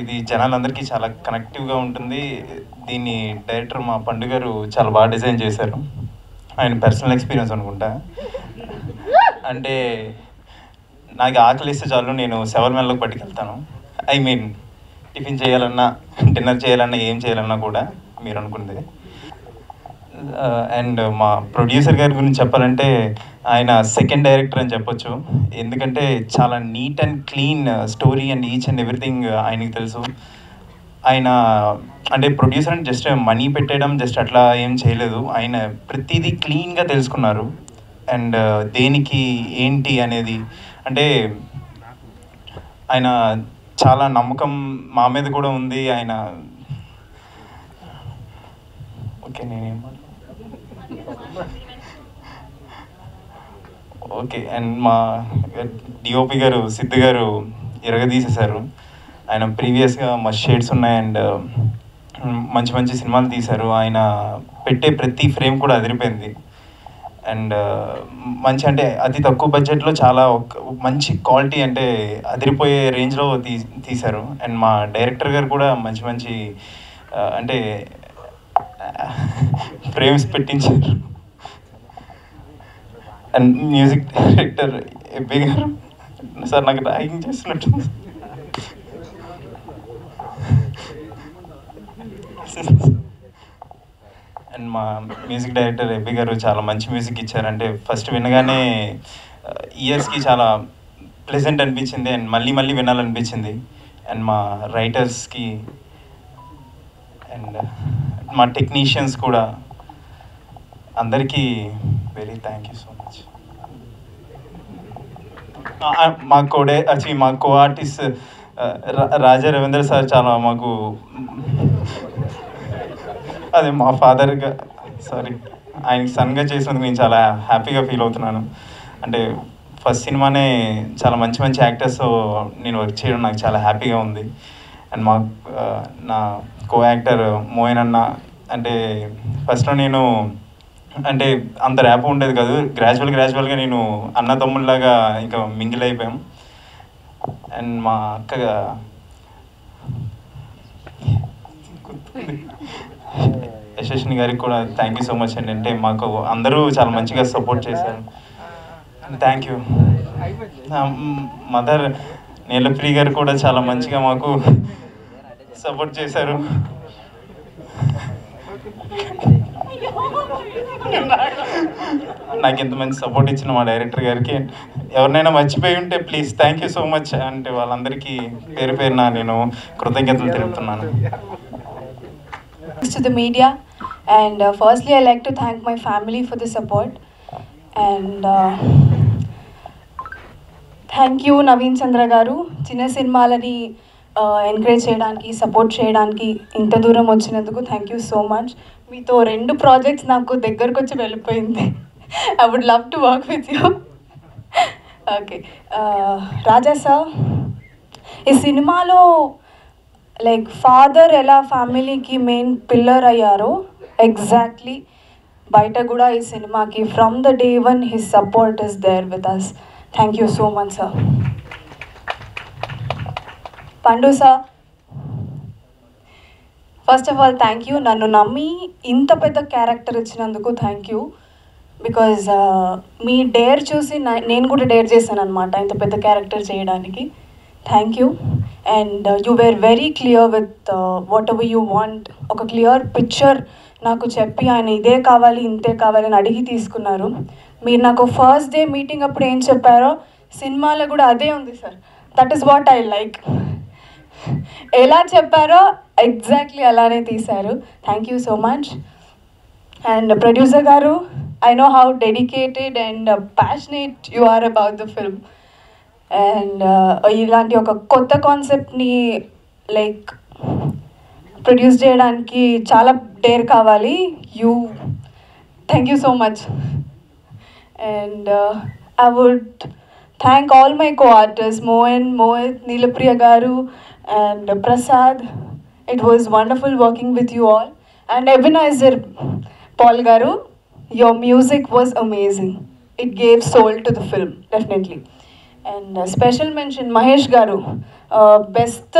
ఇది జనాలందరికీ చాలా కనెక్టివ్గా ఉంటుంది. దీన్ని డైరెక్టర్ మా పండు గారు చాలా బాగా డిజైన్ చేశారు. ఆయన పర్సనల్ ఎక్స్పీరియన్స్ అనుకుంటా. అంటే నాకు ఆకలిస్తే చాలు నేను 7 నెలలకు పట్టుకెళ్తాను. ఐ మీన్ టిఫిన్ చేయాలన్నా, డిన్నర్ చేయాలన్నా, ఏం చేయాలన్నా కూడా మీరు అనుకుంది. అండ్ మా ప్రొడ్యూసర్ గారి గురించి చెప్పాలంటే ఆయన సెకండ్ డైరెక్టర్ అని చెప్పొచ్చు. ఎందుకంటే చాలా neat and clean story and each and everything ఆయనకి తెలుసు. ఆయన అంటే ప్రొడ్యూసర్ అని జస్ట్ మనీ పెట్టేయడం జస్ట్ అట్లా ఏం చేయలేదు. ఆయన ప్రతిదీ క్లీన్గా తెలుసుకున్నారు. అండ్ దేనికి ఏంటి అనేది అంటే ఆయన చాలా నమ్మకం మా మీద కూడా ఉంది. ఆయన ఓకే ఓకే అండ్ మా డిఓపి గారు సిద్ధు గారు ఎరగదీసేశారు. ఆయన ప్రీవియస్గా మా షేడ్స్ ఉన్నాయి అండ్ మంచి మంచి సినిమాలు తీశారు. ఆయన పెట్టే ప్రతి ఫ్రేమ్ కూడా అదిరిపోయింది. అండ్ మంచి అంటే అతి తక్కువ బడ్జెట్లో చాలా మంచి క్వాలిటీ అంటే అదిరిపోయే రేంజ్లో తీశారు. అండ్ మా డైరెక్టర్ గారు కూడా మంచి మంచి అంటే ఫ్రేమ్స్ పెట్టించారు. అండ్ మ్యూజిక్ డైరెక్టర్ ఎబ్బి గారు సార్ నాకు డ్రాయింగ్ చేస్తున్నట్టు అండ్ మా మ్యూజిక్ డైరెక్టర్ ఎబ్బి గారు చాలా మంచి మ్యూజిక్ ఇచ్చారంటే ఫస్ట్ వినగానే ఇయర్స్కి చాలా ప్లెజెంట్ అనిపించింది అండ్ మళ్ళీ మళ్ళీ వినాలనిపించింది. అండ్ మా రైటర్స్కి అండ్ మా టెక్నీషియన్స్ కూడా అందరికీ very thank you so much. మా co artist Raja Ravindra sir చాలా మాకు అదే మా ఫాదర్గా సారీ ఆయనకి సన్గా చేసినందుకు నేను చాలా హ్యాపీగా ఫీల్ అవుతున్నాను. అంటే ఫస్ట్ సినిమానే చాలా మంచి మంచి యాక్టర్స్ నేను వర్క్ చేయడం నాకు చాలా హ్యాపీగా ఉంది. అండ్ నా కో యాక్టర్ మోయన్ అన్న అంటే ఫస్ట్లో నేను అంటే అంత ర్యాప్ ఉండేది కాదు. గ్రాడ్యువల్గా నేను అన్న తమ్ముళ్ళలాగా ఇంకా మింగిల్ అయిపోయాం. అండ్ మా అక్కగా యశస్విని గారికి కూడా థ్యాంక్ యూ సో మచ్ అండి. అంటే మాకు అందరూ చాలా మంచిగా సపోర్ట్ చేశారు. Thank you. మదర్ నీలప్రియ గారు కూడా చాలా మంచిగా మాకు సపోర్ట్ చేశారు. నాకు ఇంత మంచి సపోర్ట్ ఇచ్చిన మా డైరెక్టర్ గారికి ఎవరినైనా మర్చిపోయి ఉంటే please thank you so much. అంటే వాళ్ళందరికీ పేరు పేరున నేను కృతజ్ఞతలు తెలుపుతున్నాను. To the media and firstly I like to thank my family for the support and thank you Naveen Chandra garu chinna cinmalani encourage cheyadaniki support cheyadaniki inta dooram vachinanduku thank you so much. meeto rendu projects naaku దగ్గరకు వచ్చి వెళ్ళిపోయింది. I would love to work with you. Okay, Raja sir ఈ సినిమాలో లైక్ ఫాదర్ ఎలా ఫ్యామిలీకి మెయిన్ పిల్లర్ అయ్యారో ఎగ్జాక్ట్లీ బయట కూడా ఈ సినిమాకి from the day one his support is there with us. Thank you so much sir. Pandu sir, first of all thank you. నన్ను నమ్మి ఇంత పెద్ద క్యారెక్టర్ ఇచ్చినందుకు థ్యాంక్ యూ. బికాజ్ మీ డేర్ చూసి నేను కూడా డేర్ చేశాను అనమాట ఇంత పెద్ద క్యారెక్టర్ చేయడానికి. Thank you. And you were very clear with whatever you want. ఒక క్లియర్ పిక్చర్ నాకు చెప్పి ఆయన ఇదే కావాలి ఇంతే కావాలి అని అడిగి తీసుకున్నారు. మీరు నాకు ఫస్ట్ డే మీటింగ్ అప్పుడు ఏం చెప్పారో సినిమాలో కూడా అదే ఉంది sir. That is what I like. ఎలా చెప్పారో ఎగ్జాక్ట్లీ అలానే తీశారు. Thank you so much. And producer garu, I know how dedicated and passionate you are about the film. And ఇలాంటి ఒక కొత్త కాన్సెప్ట్ని లైక్ ప్రొడ్యూస్ చేయడానికి చాలా డేర్ కావాలి. Thank you so much. And I would thank all my co artist Mohit, Neelapriya garu and Prasad. It was wonderful working with you all. And Ebenezer Paul garu, your music was amazing. It gave soul to the film, definitely. And special mention Mahesh garu, best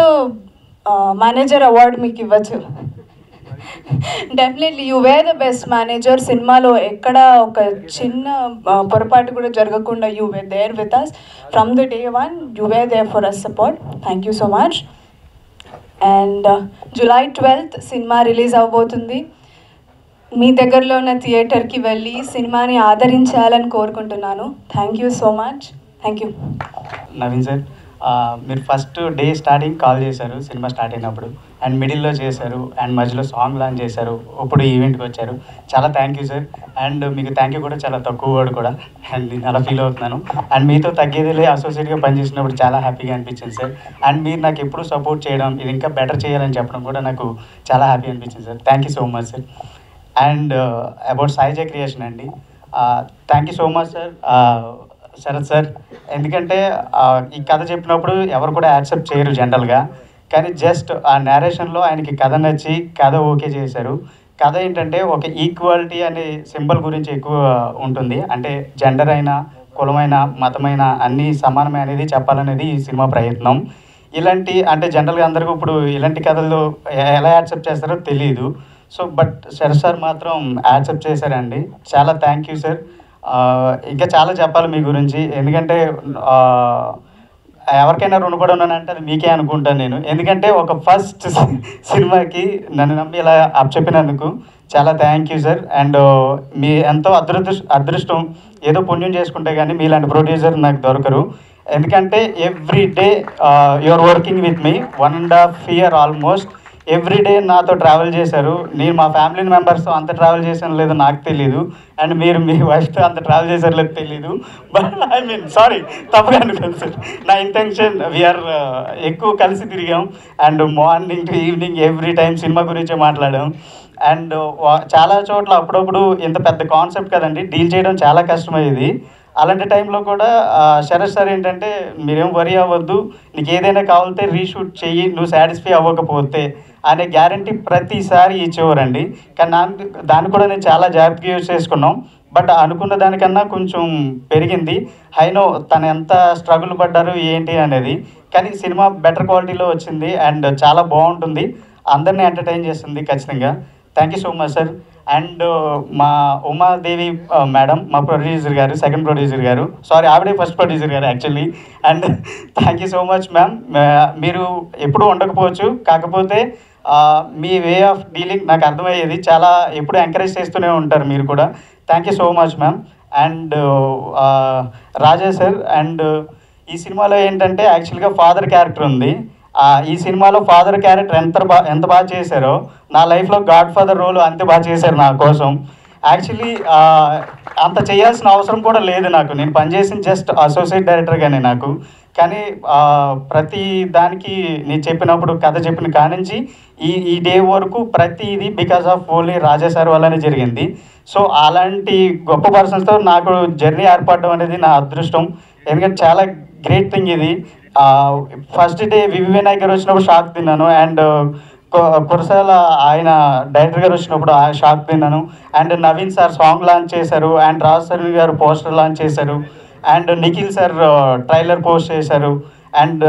manager award meeku ivvachu. Definitely you were the best manager. సినిమాలో ఎక్కడ ఒక చిన్న పొరపాటు కూడా జరగకుండా you were there with us from the day one. You were there for us support. Thank you so much. And July 12th cinema release అవబోతుంది. మీ దగ్గరలో ఉన్న థియేటర్కి వెళ్ళి సినిమాని ఆదరించాలని కోరుకుంటున్నాను. Thank you so much. Thank you. Naveen sir, మీరు ఫస్ట్ డే స్టార్టింగ్ కాల్ చేశారు సినిమా స్టార్ట్ అయినప్పుడు. అండ్ మిడిల్లో చేశారు అండ్ మధ్యలో సాంగ్ లాంచ్ చేశారు, ఇప్పుడు ఈవెంట్కి వచ్చారు. చాలా థ్యాంక్ యూ సార్. అండ్ మీకు థ్యాంక్ యూ కూడా చాలా తక్కువ వర్డ్ కూడా, అండ్ నేను అలా ఫీల్ అవుతున్నాను. అండ్ మీతో తగ్గేదిలే అసోసియేట్గా పనిచేసినప్పుడు చాలా హ్యాపీగా అనిపించింది సార్. అండ్ మీరు నాకు ఎప్పుడు సపోర్ట్ చేయడం, ఇది ఇంకా బెటర్ చేయాలని చెప్పడం కూడా నాకు చాలా హ్యాపీ అనిపించింది sir. Thank you so much sir. And about Saija creation అండి, thank you so much sir Sharath sir. ఎందుకంటే ఈ కథ చెప్పినప్పుడు ఎవరు కూడా యాక్సెప్ట్ చేయరు జనరల్గా, కానీ జస్ట్ ఆ నేరేషన్లో ఆయనకి కథ నచ్చి కథ ఓకే చేశారు. కథ ఏంటంటే ఒక ఈక్వాలిటీ అనే సింబల్ గురించి ఎక్కువ ఉంటుంది, అంటే జెండర్ అయినా కులమైన మతమైన అన్నీ సమానమే అనేది చెప్పాలనేది ఈ సినిమా ప్రయత్నం. ఇలాంటి అంటే జనరల్గా అందరికీ ఇప్పుడు ఇలాంటి కథలు ఎలా యాక్సెప్ట్ చేస్తారో తెలియదు. సో బట్ శరత్ సార్ మాత్రం యాక్సెప్ట్ చేశారండి. చాలా థ్యాంక్ యూ సార్. ఇంకా చాలా చెప్పాలి మీ గురించి, ఎందుకంటే ఎవరికైనా రుణపడి ఉన్నానంటే అది మీకే అనుకుంటాను నేను. ఎందుకంటే ఒక ఫస్ట్ సినిమాకి నన్ను నమ్మి ఇలా చెప్పినందుకు చాలా థ్యాంక్ యూ సార్. అండ్ మీ ఎంతో అదృష్టం, ఏదో పుణ్యం చేసుకుంటే కానీ మీలాంటి ప్రొడ్యూసర్ నాకు దొరకరు. ఎందుకంటే every day you're working with me 1.5 year almost. Everyday నాతో ట్రావెల్ చేశారు. నేను మా ఫ్యామిలీ మెంబర్స్తో అంత ట్రావెల్ చేశాను లేదో నాకు తెలీదు, అండ్ మీరు మీ వైఫ్తో అంత ట్రావెల్ చేశారు లేదో తెలీదు. బట్ ఐ మీన్ సారీ, తప్పుగా అనుకోండి సార్. నా ఇంటెన్షన్ వీఆర్ ఎక్కువ కలిసి తిరిగాం, and morning to evening every time cinema గురించే మాట్లాడాం. అండ్ చాలా చోట్ల అప్పుడప్పుడు ఇంత పెద్ద కాన్సెప్ట్ కదండి, డీల్ చేయడం చాలా కష్టమయ్యేది. అలాంటి టైంలో కూడా శరత్ సార్ ఏంటంటే మీరేం వరీ అవ్వద్దు, నీకు ఏదైనా కావాలంటే రీషూట్ చెయ్యి, నువ్వు సాటిస్ఫై అవ్వకపోతే అనే గ్యారంటీ ప్రతిసారి ఇచ్చేవారండి. కానీ దాన్ని కూడా నేను చాలా జాగ్రత్తగా యూజ్ చేసుకున్నాం. బట్ అనుకున్న దానికన్నా కొంచెం పెరిగింది. ఐనో తను ఎంత స్ట్రగుల్ పడ్డారు ఏంటి అనేది, కానీ సినిమా బెటర్ క్వాలిటీలో వచ్చింది అండ్ చాలా బాగుంటుంది, అందరినీ ఎంటర్టైన్ చేస్తుంది ఖచ్చితంగా. Thank you so much sir. And మా ఉమాదేవి మేడం, మా ప్రొడ్యూసర్ గారు, సెకండ్ ప్రొడ్యూసర్ గారు, సారీ ఆవిడే ఫస్ట్ ప్రొడ్యూసర్ గారు actually. And thank you so much ma'am. మీరు ఎప్పుడూ ఉండకపోవచ్చు, కాకపోతే మీ వే ఆఫ్ డీలింగ్ నాకు అర్థమయ్యేది. చాలా ఎప్పుడు ఎంకరేజ్ చేస్తూనే ఉంటారు మీరు కూడా. Thank you so much ma'am. And Raja sir, and ఈ సినిమాలో ఏంటంటే యాక్చువల్గా ఫాదర్ క్యారెక్టర్ ఉంది. ఈ సినిమాలో ఫాదర్ క్యారెక్టర్ ఎంత బాగా చేశారో నా లైఫ్లో గాడ్ ఫాదర్ రోల్ అంతే బాగా చేశారు నా కోసం. యాక్చువల్లీ అంత చేయాల్సిన అవసరం కూడా లేదు నాకు, నేను పనిచేసిన జస్ట్ అసోసియేట్ డైరెక్టర్గానే నాకు. కానీ ప్రతి దానికి నేను చెప్పినప్పుడు కథ చెప్పిన కానించి ఈ డే వరకు ప్రతిది because of only Raja sir వల్లనే జరిగింది. సో అలాంటి గొప్ప పర్సన్స్తో నాకు జర్నీ ఏర్పడడం అనేది నా అదృష్టం. ఎందుకంటే చాలా గ్రేట్ థింగ్ ఇది. ఫస్ట్ డే వివి వినాయక్ గారు వచ్చినప్పుడు షాక్ తిన్నాను, అండ్ కురసాల ఆయన డైరెక్టర్ గారు వచ్చినప్పుడు షాక్ తిన్నాను. And Naveen sir song launch చేశారు, అండ్ రాజ్ సార్ గారు పోస్టర్ లాంచ్ చేశారు, and Nikhil sir trailer post చేశారు, అండ్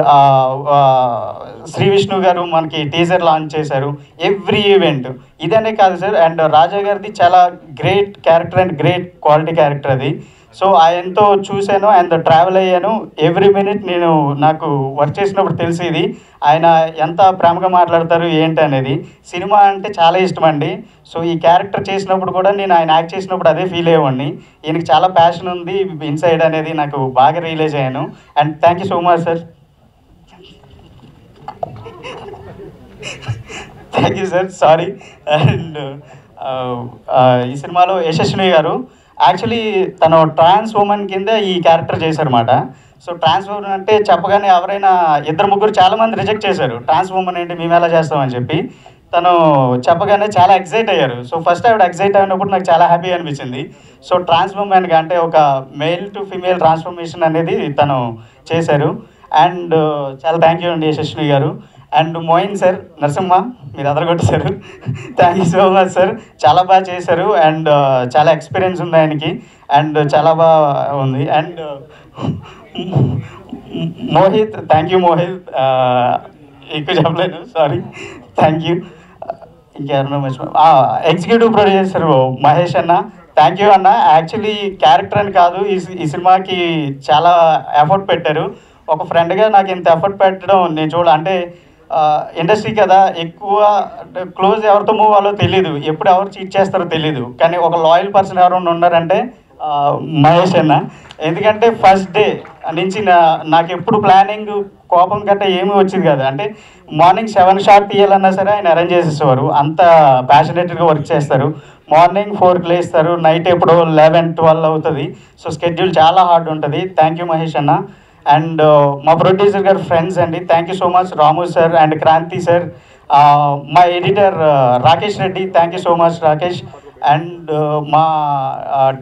శ్రీ విష్ణు గారు మనకి టీజర్ లాంచ్ చేశారు. ఎవ్రీ ఈవెంట్ ఇదనే కాదు సార్, అండ్ రాజా గారిది చాలా great character and great quality character అది. సో ఆయనతో చూశాను అండ్ ట్రావెల్ అయ్యాను. ఎవ్రీ మినిట్ నేను నాకు వర్క్ చేసినప్పుడు తెలిసేది ఆయన ఎంత ప్రేమగా మాట్లాడతారు ఏంటి అనేది. సినిమా అంటే చాలా ఇష్టం అండి. సో ఈ క్యారెక్టర్ చేసినప్పుడు కూడా నేను ఆయన యాక్ట్ చేసినప్పుడు అదే ఫీల్ అయ్యేవాడిని. ఈయనకి చాలా ప్యాషన్ ఉంది ఇన్సైడ్ అనేది నాకు బాగా రియలైజ్ అయ్యాను. And thank you so much sir. Thank you sir, sorry. And ఈ సినిమాలో యశస్విని గారు యాక్చువల్లీ తను ట్రాన్స్ ఉమెన్ కింద ఈ క్యారెక్టర్ చేశారన్నమాట. సో ట్రాన్స్ ఉమెన్ అంటే చెప్పగానే ఎవరైనా 2-3 చాలామంది రిజెక్ట్ చేశారు, ట్రాన్స్ ఉమెన్ ఏంటి మేము ఎలా చేస్తామని చెప్పి. తను చెప్పగానే చాలా ఎక్సైట్ అయ్యారు. సో ఫస్ట్ ఆవిడ ఎక్సైట్ అయినప్పుడు నాకు చాలా హ్యాపీ అనిపించింది. సో ట్రాన్స్ ఉమెన్గా అంటే ఒక మేల్ టు ఫీమేల్ ట్రాన్స్ఫర్మేషన్ అనేది తను చేశారు. అండ్ చాలా థ్యాంక్ యూ అండి యశస్వి గారు. అండ్ మోయిన్ సార్, నరసింహ మీరు అదరగొట్టేశారు. Thank you so much sir, చాలా బాగా చేశారు. అండ్ చాలా ఎక్స్పీరియన్స్ ఉంది ఆయనకి, అండ్ చాలా బాగా ఉంది. And Mohit, thank you Mohit, ఎక్కువ చెప్పలేను సారీ, థ్యాంక్ యూ. ఇంకెవరన్నా మర్చిపో ఎగ్జిక్యూటివ్ ప్రొడ్యూసర్ మహేష్ అన్న, థ్యాంక్ యూ అన్న. యాక్చువల్లీ క్యారెక్టర్ అని కాదు, ఈ సినిమాకి చాలా ఎఫర్ట్ పెట్టారు. ఒక ఫ్రెండ్గా నాకు ఇంత ఎఫర్ట్ పెట్టడం నేను అంటే ఇండస్ట్రీ కదా, ఎక్కువ క్లోజ్ ఎవరితో మూవ్ అవ్వాలో తెలీదు, ఎప్పుడు ఎవరు చీట్ చేస్తారో తెలీదు. కానీ ఒక లాయల్ పర్సన్ ఎవరైనా ఉన్నారంటే మహేష్ అన్న. ఎందుకంటే ఫస్ట్ డే నుంచి నాకు ఎప్పుడు ప్లానింగ్ కోపం గట్రా ఏమీ వచ్చేది కాదు. అంటే మార్నింగ్ 7 షాట్ తీయాలన్నా సరే ఆయన అరేంజ్ చేసేసేవారు. అంత ప్యాషనేట్గా వర్క్ చేస్తారు. మార్నింగ్ 4కి లేస్తారు, నైట్ ఎప్పుడో 11-12 అవుతుంది. సో స్కెడ్యూల్ చాలా హార్డ్ ఉంటుంది. థ్యాంక్ యూ మహేష్ అన్న. అండ్ మా ప్రొడ్యూసర్ గారు ఫ్రెండ్స్ అండి, thank you so much Ramu sir and Kranthi sir. మా editor Rakesh Reddy, thank you so much Rakesh. And మా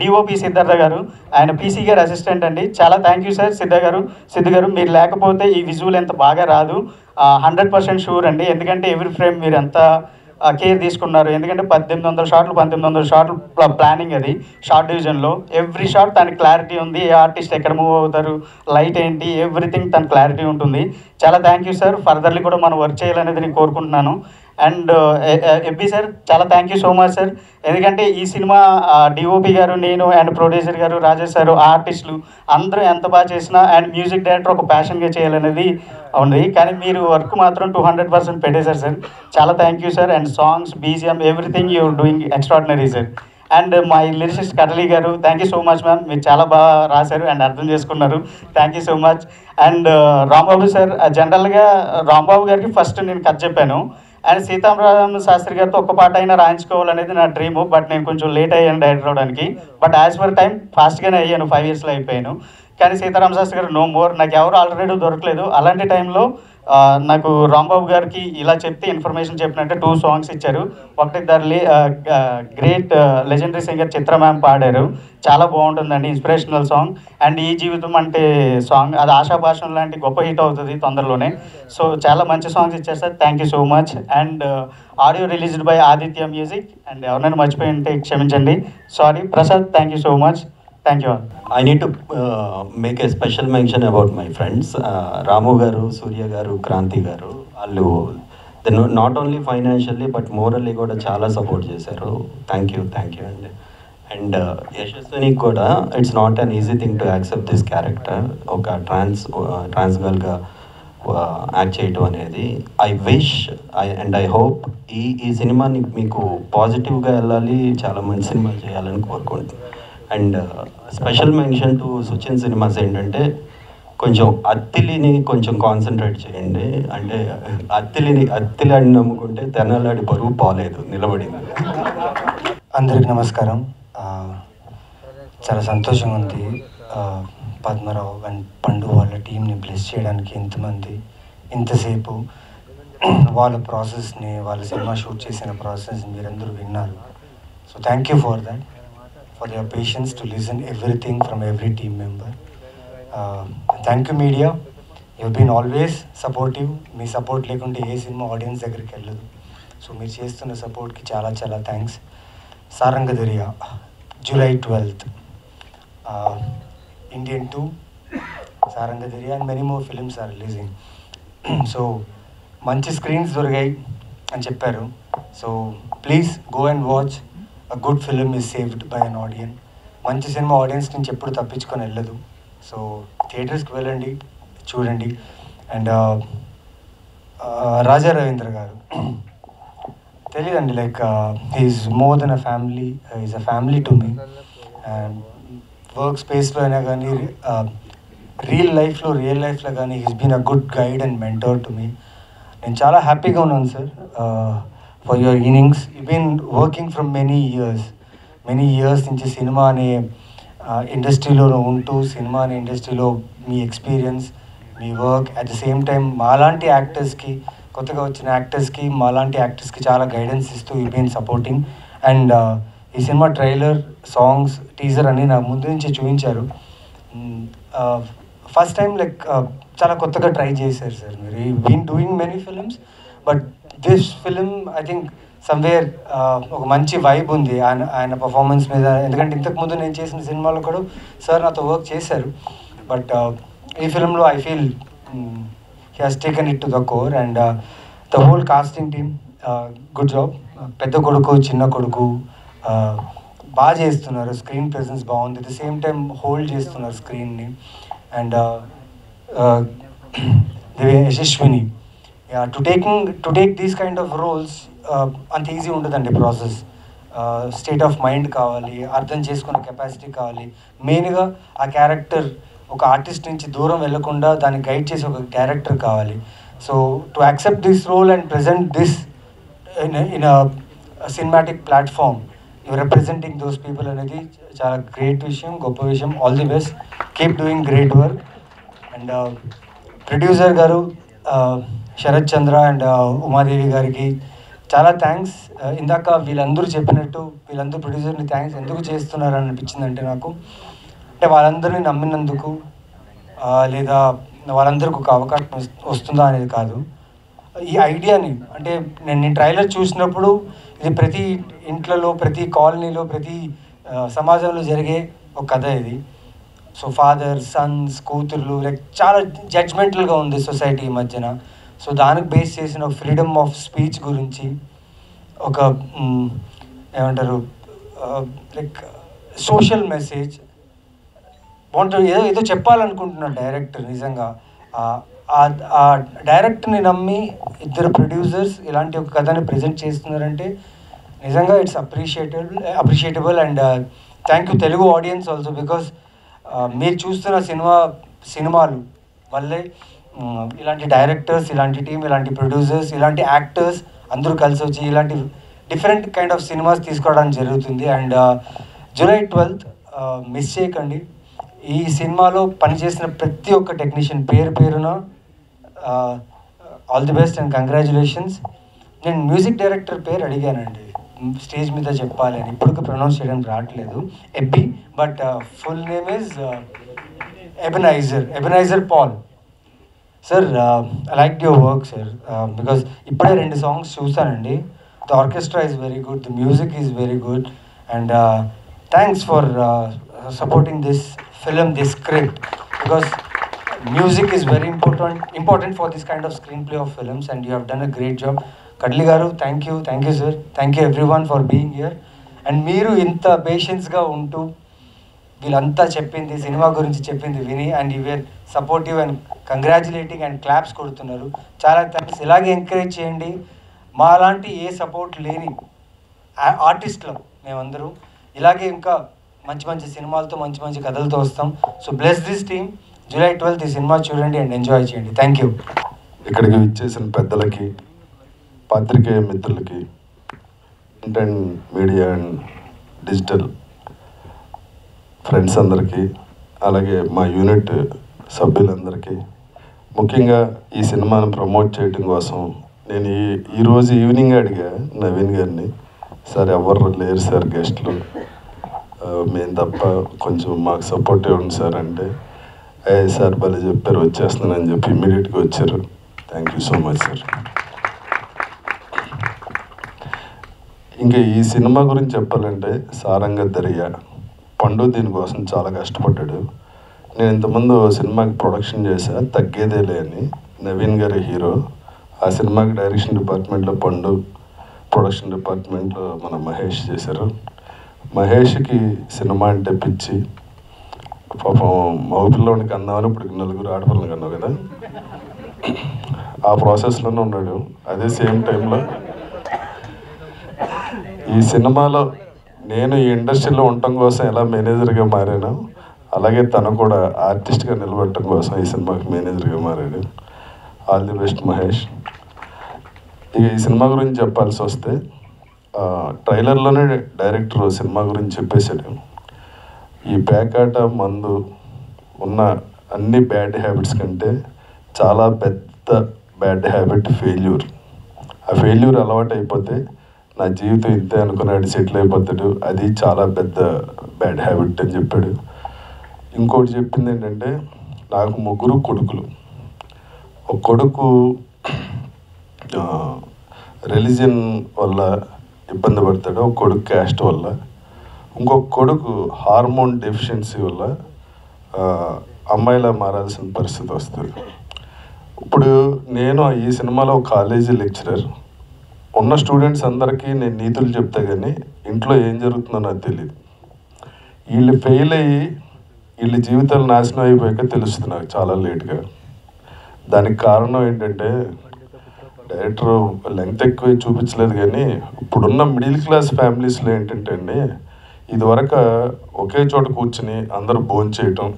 డిఓపి సిద్ధార్థ గారు, ఆయన పీసీ గారు అసిస్టెంట్ అండి. చాలా థ్యాంక్ యూ సార్ సిద్ధు గారు. మీరు లేకపోతే ఈ విజువల్ ఎంత బాగా రాదు. 100% షూర్ అండి, ఎందుకంటే ఎవ్రీ ఫ్రేమ్ మీరు ఎంత కేర్ తీసుకున్నారు. ఎందుకంటే 1900 షాట్లు ప్లానింగ్ అది షార్ట్ డివిజన్లో. ఎవ్రీ షాట్ దానికి క్లారిటీ ఉంది. ఏ ఆర్టిస్ట్ ఎక్కడ మూవ్ అవుతారు, లైట్ ఏంటి, ఎవ్రీథింగ్ తన క్లారిటీ ఉంటుంది. చాలా థ్యాంక్ యూ సార్. ఫర్దర్లీ కూడా మనం వర్క్ చేయాలనేది నేను కోరుకుంటున్నాను. అండ్ ఎబ్బీ సార్, చాలా thank you so much sir. ఎందుకంటే ఈ సినిమా డిఓపి గారు, నేను అండ్ ప్రొడ్యూసర్ గారు, రాజేష్ సార్, ఆర్టిస్టులు అందరూ ఎంత బాగా చేసినా అండ్ మ్యూజిక్ డైరెక్టర్ ఒక ప్యాషన్గా చేయాలనేది ఉంది. కానీ మీరు వర్క్ మాత్రం 200% పెట్టేశారు సార్. చాలా thank you sir. And songs, BGM, everything you're doing extraordinary sir. And మా లిరిసిస్ట్ కటలీ గారు, thank you so much ma'am. మీరు చాలా బాగా రాశారు అండ్ అర్థం చేసుకున్నారు. Thank you so much. And Rambabu sir, జనరల్గా రాంబాబు గారికి ఫస్ట్ నేను కథ చెప్పాను. అండ్ సీతారామ శాస్త్రి గారితో ఒక్క పాట అయినా రాయించుకోవాలనేది నా డ్రీము. బట్ నేను కొంచెం లేట్ అయ్యాను డైరెక్టర్ అవడానికి. బట్ యాజ్ పర్ టైం ఫాస్ట్గానే అయ్యాను, 5 ఇయర్స్లో అయిపోయాను. కానీ సీతారామ శాస్త్రి గారు నో మోర్, నాకు ఎవరు ఆల్రెడీ దొరకలేదు. అలాంటి టైంలో నాకు రాంబాబు గారికి ఇలా చెప్తే ఇన్ఫర్మేషన్ చెప్పినట్టే 2 సాంగ్స్ ఇచ్చారు. ఒకటి గ్రేట్ లెజెండరీ సింగర్ చిత్ర మ్యామ్ పాడారు, చాలా బాగుంటుందండి, ఇన్స్పిరేషనల్ సాంగ్. అండ్ ఈ జీవితం అంటే సాంగ్, అది ఆశాభాషం లాంటి గొప్ప హిట్ అవుతుంది తొందరలోనే. సో చాలా మంచి సాంగ్స్ ఇచ్చారు sir, thank you so much. And audio released by Aditya music. And ఎవరైనా మర్చిపోయి ఉంటే క్షమించండి, sorry. Prasad, thank you so much. Thank you all. I need to make a special mention about my friends. Ramu garu, Surya garu, Kranti garu. Allu, they not only financially but morally kuda chala support chesaru. Thank you. And Yashaswini kuda, it's not an easy thing to accept this character. Oka trans girl ga act చేయటం అనేది. I wish and I hope ఈ సినిమాని మీకు పాజిటివ్గా వెళ్ళాలి, చాలా మంచి సినిమా చేయాలని కోరుకుంటున్నాను. And special mention to Suchin cinemas ఏంటంటే, కొంచెం అత్తిలిని కొంచెం కాన్సన్ట్రేట్ చేయండి. అంటే అత్తిలాడి నమ్ముకుంటే తెనాలాడి బరువు పోలేదు, నిలబడింది. అందరికి నమస్కారం. చాలా సంతోషంగా ఉంది పద్మరావు అండ్ పండు వాళ్ళ టీంని బ్లెస్ చేయడానికి ఇంతమంది ఇంతసేపు వాళ్ళ ప్రాసెస్ని, వాళ్ళ సినిమా షూట్ చేసిన ప్రాసెస్ని మీరందరూ విన్నారు. So thank you for that, for your patience to listen everything from every team member. Thank you media, you've been always supportive. Me support లేకుంటే ఏ సినిమా ఆడియన్స్ దగ్గరికి వెళ్ళదు. సో మీరు చేస్తున్న సపోర్ట్కి చాలా చాలా thanks. Sarangadhariya July 12th, Indian 2, Sarangadhariya and many more films are releasing. So మంచి స్క్రీన్స్ దొరికాయి అని చెప్పారు. So please go and watch. A good film is saved by an audience. మంచి సినిమా ఆడియన్స్ నుంచి ఎప్పుడు తప్పించుకొని వెళ్ళదు. సో థియేటర్స్కి వెళ్ళండి, చూడండి. అండ్ రాజా రవీంద్ర గారు తెలియదండి, like he is more than a family, is a family to me. And work స్పేస్లో అయినా కానీ, రియల్ లైఫ్లో కానీ he's been a good guide and mentor to me. నేను చాలా హ్యాపీగా ఉన్నాను sir for your innings. You've been working from many years నుంచి సినిమా అనే ఇండస్ట్రీలో ఉంటూ, సినిమా అనే ఇండస్ట్రీలో మీ ఎక్స్పీరియన్స్, మీ work, at the same time మాలాంటి యాక్టర్స్కి, కొత్తగా వచ్చిన యాక్టర్స్కి, మాలాంటి యాక్టర్స్కి చాలా గైడెన్స్ ఇస్తూ యూ బీన్ సపోర్టింగ్. అండ్ ఈ సినిమా ట్రైలర్, సాంగ్స్, టీజర్ అన్నీ నా ముందు నుంచి చూపించారు. ఫస్ట్ టైం లైక్ చాలా కొత్తగా ట్రై చేశారు సార్ మీరు. You been doing many films, but this film I think somewhere ఒక మంచి వైబ్ ఉంది ఆయన పర్ఫార్మెన్స్ మీద. ఎందుకంటే ఇంతకుముందు నేను చేసిన సినిమాలో కూడా సార్ నాతో వర్క్ చేశారు. బట్ ఈ ఫిలింలో I feel he has taken it to the core. And the whole casting team, good job. పెద్ద కొడుకు, చిన్న కొడుకు బాగా చేస్తున్నారు. స్క్రీన్ ప్రెజెన్స్ బాగుంది, at the same time hold చేస్తున్నారు స్క్రీన్ని. And Yashaswini, to take these kind of roles అంత ఈజీ ఉండదండి ప్రాసెస్. స్టేట్ ఆఫ్ మైండ్ కావాలి, అర్థం చేసుకునే కెపాసిటీ కావాలి. మెయిన్గా ఆ క్యారెక్టర్ ఒక ఆర్టిస్ట్ నుంచి దూరం వెళ్ళకుండా దాన్ని గైడ్ చేసే ఒక క్యారెక్టర్ కావాలి. So to accept this role and present this in cinematic platform, you representing those people అనేది చాలా గ్రేట్ విషయం, గొప్ప విషయం. All the best, keep doing great work. And producer garu Sharath Chandra and Umadevi గారికి చాలా థ్యాంక్స్. ఇందాక వీళ్ళందరూ చెప్పినట్టు వీళ్ళందరూ ప్రొడ్యూసర్ని థ్యాంక్స్ ఎందుకు చేస్తున్నారని అనిపించిందంటే నాకు, అంటే వాళ్ళందరినీ నమ్మినందుకు లేదా వాళ్ళందరికీ ఒక అవకాశం వస్తుందా అనేది కాదు. ఈ ఐడియాని అంటే నేను ట్రైలర్ చూసినప్పుడు ఇది ప్రతి ఇంట్లలో, ప్రతి కాలనీలో, ప్రతి సమాజంలో జరిగే ఒక కథ ఇది. సో ఫాదర్, సన్స్, కూతుర్లు, లైక్ చాలా జడ్జ్మెంటల్గా ఉంది సొసైటీ ఈ మధ్యన. సో దానికి బేస్ చేసిన ఫ్రీడమ్ ఆఫ్ స్పీచ్ గురించి ఒక ఏమంటారు లైక్ సోషల్ మెసేజ్ బాగుంటుంది. ఏదో చెప్పాలనుకుంటున్నాడు డైరెక్టర్. నిజంగా ఆ డైరెక్టర్ని నమ్మి ఇద్దరు ప్రొడ్యూసర్స్ ఇలాంటి ఒక కథని ప్రజెంట్ చేస్తున్నారంటే నిజంగా it's appreciable. And thank you Telugu audience also, because మీరు చూస్తున్న సినిమాలు వల్లే ఇలాంటి డైరెక్టర్స్, ఇలాంటి టీం, ఇలాంటి ప్రొడ్యూసర్స్, ఇలాంటి యాక్టర్స్ అందరూ కలిసి వచ్చి ఇలాంటి డిఫరెంట్ కైండ్ ఆఫ్ సినిమాస్ తీసుకోవడానికి జరుగుతుంది. అండ్ జూలై 12th మిస్ చేయకండి. ఈ సినిమాలో పనిచేసిన ప్రతి ఒక్క టెక్నీషియన్ పేరున all the best and congratulations. నేను మ్యూజిక్ డైరెక్టర్ పేరు అడిగానండి స్టేజ్ మీద చెప్పాలి అని, ఇప్పుడు ప్రొనౌన్స్ చేయడానికి రావట్లేదు, Ebby, but full name is Ebenezer Paul. Sir I like your work sir, because ఇప్పుడే 2 songs చూసానండి. The orchestra is very good, the music is very good, and thanks for supporting this film, this script, because music is very important for this kind of screenplay of films, and you have done a great job. Kadli garu, thank you sir, thank you everyone for being here. And మీరు ఇంత పేషెన్స్గా ఉంటూ వీళ్ళంతా చెప్పింది సినిమా గురించి చెప్పింది విని and you were supportive and congratulating and claps కొడుతున్నారు. చాలా థ్యాంక్స్. ఇలాగే ఎంకరేజ్ చేయండి. మా లాంటి ఏ సపోర్ట్ లేని ఆర్టిస్టులు మేమందరూ ఇలాగే ఇంకా మంచి మంచి సినిమాలతో, మంచి మంచి కథలతో వస్తాం. So bless this team. July 12th ఈ సినిమా చూడండి అండ్ ఎంజాయ్ చేయండి. Thank you. ఇక్కడికి విచ్చేసిన పెద్దలకి, పాత్రికేయ మిత్రులకి, print and media and digital friends అందరికీ, అలాగే మా యూనిట్ సభ్యులందరికీ, ముఖ్యంగా ఈ సినిమాను ప్రమోట్ చేయడం కోసం నేను ఈరోజు ఈవినింగ్ అడిగా నవీన్ గారిని, సార్ ఎవరు లేరు సార్ గెస్ట్లు, మేము తప్ప కొంచెం మాకు సపోర్ట్ ఇవ్వండి సార్ అంటే, సార్ భలే చెప్పారు వచ్చేస్తున్నానని చెప్పి ఇమ్మీడియట్గా వచ్చారు. Thank you so much sir. ఇంకా ఈ సినిమా గురించి చెప్పాలంటే సారంగ దర్యా పండు దీనికోసం చాలా కష్టపడ్డాడు. నేను ఇంతకుముందు సినిమాకి ప్రొడక్షన్ చేశా తగ్గేదేలే అని, నవీన్ గారి హీరో. ఆ సినిమాకి డైరెక్షన్ డిపార్ట్మెంట్లో పండు, ప్రొడక్షన్ డిపార్ట్మెంట్లో మన మహేష్ చేశారు. మహేష్కి సినిమా అంటే పిచ్చి. పాపం మగపిల్లవాడికి అందామని ఇప్పుడు 4 ఆడపిల్లలకి అన్నావు కదా, ఆ ప్రాసెస్లోనే ఉన్నాడు. అదే సేమ్ టైంలో ఈ సినిమాలో నేను ఈ ఇండస్ట్రీలో ఉండటం కోసం ఎలా మేనేజర్గా మారాను, అలాగే తను కూడా ఆర్టిస్ట్గా నిలబడటం కోసం ఈ సినిమాకి మేనేజర్గా మారాడు. All the best Mahesh. ఇక ఈ సినిమా గురించి చెప్పాల్సి వస్తే, ట్రైలర్లోనే డైరెక్టర్ సినిమా గురించి చెప్పేశాడు. ఈ పేకాట, మందు ఉన్న అన్ని బ్యాడ్ హ్యాబిట్స్ కంటే చాలా పెద్ద బ్యాడ్ హ్యాబిట్ ఫెయిల్యూర్. ఆ ఫెయిల్యూర్ అలవాటు అయిపోతే నా జీవితం ఇంతే అనుకున్నాడు, సెటిల్ అయిపోతాడు, అది చాలా పెద్ద బ్యాడ్ హ్యాబిట్ అని చెప్పాడు. ఇంకోటి చెప్పింది ఏంటంటే, నాకు 3 కొడుకులు. ఒక కొడుకు రిలీజియన్ వల్ల ఇబ్బంది పడతాడు, ఒక కొడుకు క్యాస్ట్ వల్ల, ఇంకొక కొడుకు హార్మోన్ డెఫిషియన్సీ వల్ల అమ్మాయిలా మారాల్సిన పరిస్థితి వస్తుంది. ఇప్పుడు నేను ఈ సినిమాలో కాలేజీ లెక్చరర్. ఉన్న స్టూడెంట్స్ అందరికీ నేను నీతులు చెప్తా కానీ ఇంట్లో ఏం జరుగుతుందో నాకు తెలియదు. వీళ్ళు ఫెయిల్ అయ్యి వీళ్ళ జీవితాలు నాశనం అయిపోయాక తెలుస్తుంది నాకు చాలా లేట్గా. దానికి కారణం ఏంటంటే, డైరెక్టర్ లెంగ్త్ ఎక్కువ చూపించలేదు కానీ ఇప్పుడున్న మిడిల్ క్లాస్ ఫ్యామిలీస్లో ఏంటంటే అండి, ఇదివరకు ఒకే చోట కూర్చుని అందరూ భోజనం చేయటం,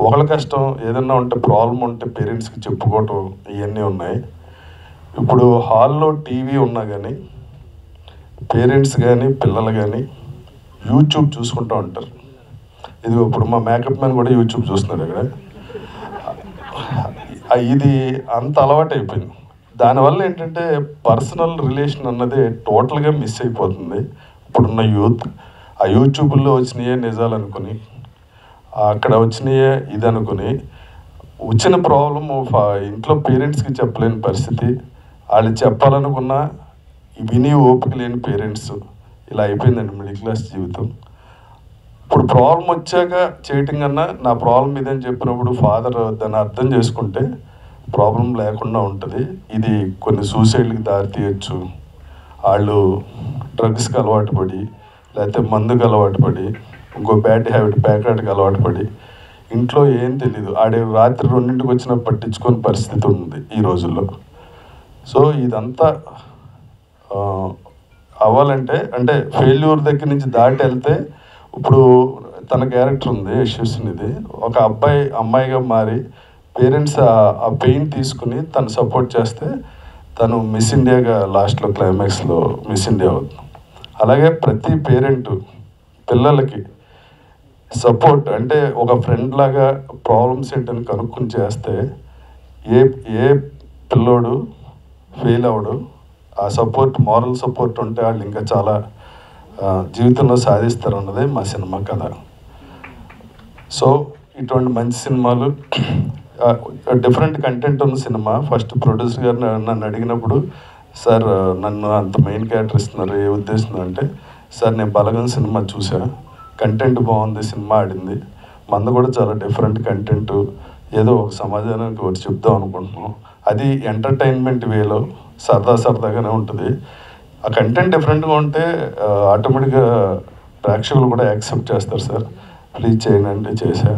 ఒకళ్ళ కష్టం ఏదన్నా ఉంటే ప్రాబ్లం ఉంటే పేరెంట్స్కి చెప్పుకోవటం ఇవన్నీ ఉన్నాయి. ఇప్పుడు హాల్లో టీవీ ఉన్నా కానీ పేరెంట్స్ కానీ పిల్లలు కానీ యూట్యూబ్ చూసుకుంటూ ఉంటారు. ఇది ఇప్పుడు మా మేకప్ మ్యాన్ కూడా యూట్యూబ్ చూస్తున్నాడు ఇక్కడ. ఇది అంత అలవాటు అయిపోయింది. దానివల్ల ఏంటంటే పర్సనల్ రిలేషన్ అన్నది టోటల్గా మిస్ అయిపోతుంది. ఇప్పుడున్న యూత్ ఆ యూట్యూబ్లో వచ్చినాయే నిజాలు అనుకుని, అక్కడ వచ్చినాయే ఇది అనుకుని, వచ్చిన ప్రాబ్లము ఇంట్లో పేరెంట్స్కి చెప్పలేని పరిస్థితి, వాళ్ళు చెప్పాలనుకున్నా విని ఓపిక లేని పేరెంట్స్, ఇలా అయిపోయిందండి మిడిల్ క్లాస్ జీవితం. ఇప్పుడు ప్రాబ్లం వచ్చాక చేయటం కన్నా నా ప్రాబ్లం ఇదని చెప్పినప్పుడు ఫాదర్ దాన్ని అర్థం చేసుకుంటే ప్రాబ్లం లేకుండా ఉంటుంది. ఇది కొన్ని సూసైడ్కి దారి తీయచ్చు. వాళ్ళు డ్రగ్స్కి అలవాటు పడి, లేకపోతే మందుకు అలవాటు పడి, ఇంకో బ్యాడ్ హ్యాబిట్ ప్యాకెట్కి అలవాటు పడి, ఇంట్లో ఏం తెలీదు, ఆడే రాత్రి 2ంటికి వచ్చినా పట్టించుకొని పరిస్థితి ఉంది ఈ రోజుల్లో. సో ఇదంతా అవ్వాలంటే అంటే ఫెయిల్యూర్ దగ్గర నుంచి దాటి వెళ్తే, ఇప్పుడు తన క్యారెక్టర్ ఉంది యశస్వినిది, ఒక అబ్బాయి అమ్మాయిగా మారి పేరెంట్స్ ఆ పెయిన్ తీసుకుని తను సపోర్ట్ చేస్తే తను మిస్ ఇండియాగా లాస్ట్లో క్లైమాక్స్లో మిస్ ఇండియా అవుతుంది. అలాగే ప్రతి పేరెంట్ పిల్లలకి సపోర్ట్ అంటే ఒక ఫ్రెండ్ లాగా ప్రాబ్లమ్స్ ఏంటని కనుక్కొని చేస్తే ఏ పిల్లోడు ఫెయిల్ అవడు. ఆ సపోర్ట్ మారల్ సపోర్ట్ ఉంటే వాళ్ళు ఇంకా చాలా జీవితంలో సాధిస్తారు అన్నదే మా సినిమా కథ. సో ఇటువంటి మంచి సినిమాలు, డిఫరెంట్ కంటెంట్ ఉన్న సినిమా. ఫస్ట్ ప్రొడ్యూసర్ గారు నన్ను అడిగినప్పుడు, సార్ నన్ను అంత మెయిన్ క్యారెక్టర్ ఇస్తున్నారు, ఏ ఉద్దేశం అంటే, సార్ నేను బలగం సినిమా చూసా, కంటెంట్ బాగుంది, సినిమా ఆడింది, మంద కూడా చాలా డిఫరెంట్ కంటెంట్, ఏదో ఒక సమాజానికి ఒకటి చెప్దాం అనుకుంటున్నాం, అది ఎంటర్టైన్మెంట్ వేలో సరదాగానే ఉంటుంది. ఆ కంటెంట్ డిఫరెంట్గా ఉంటే ఆటోమేటిక్గా ప్రేక్షకులు కూడా యాక్సెప్ట్ చేస్తారు. సార్ ప్లీజ్ చేయండి అంటే చేశా.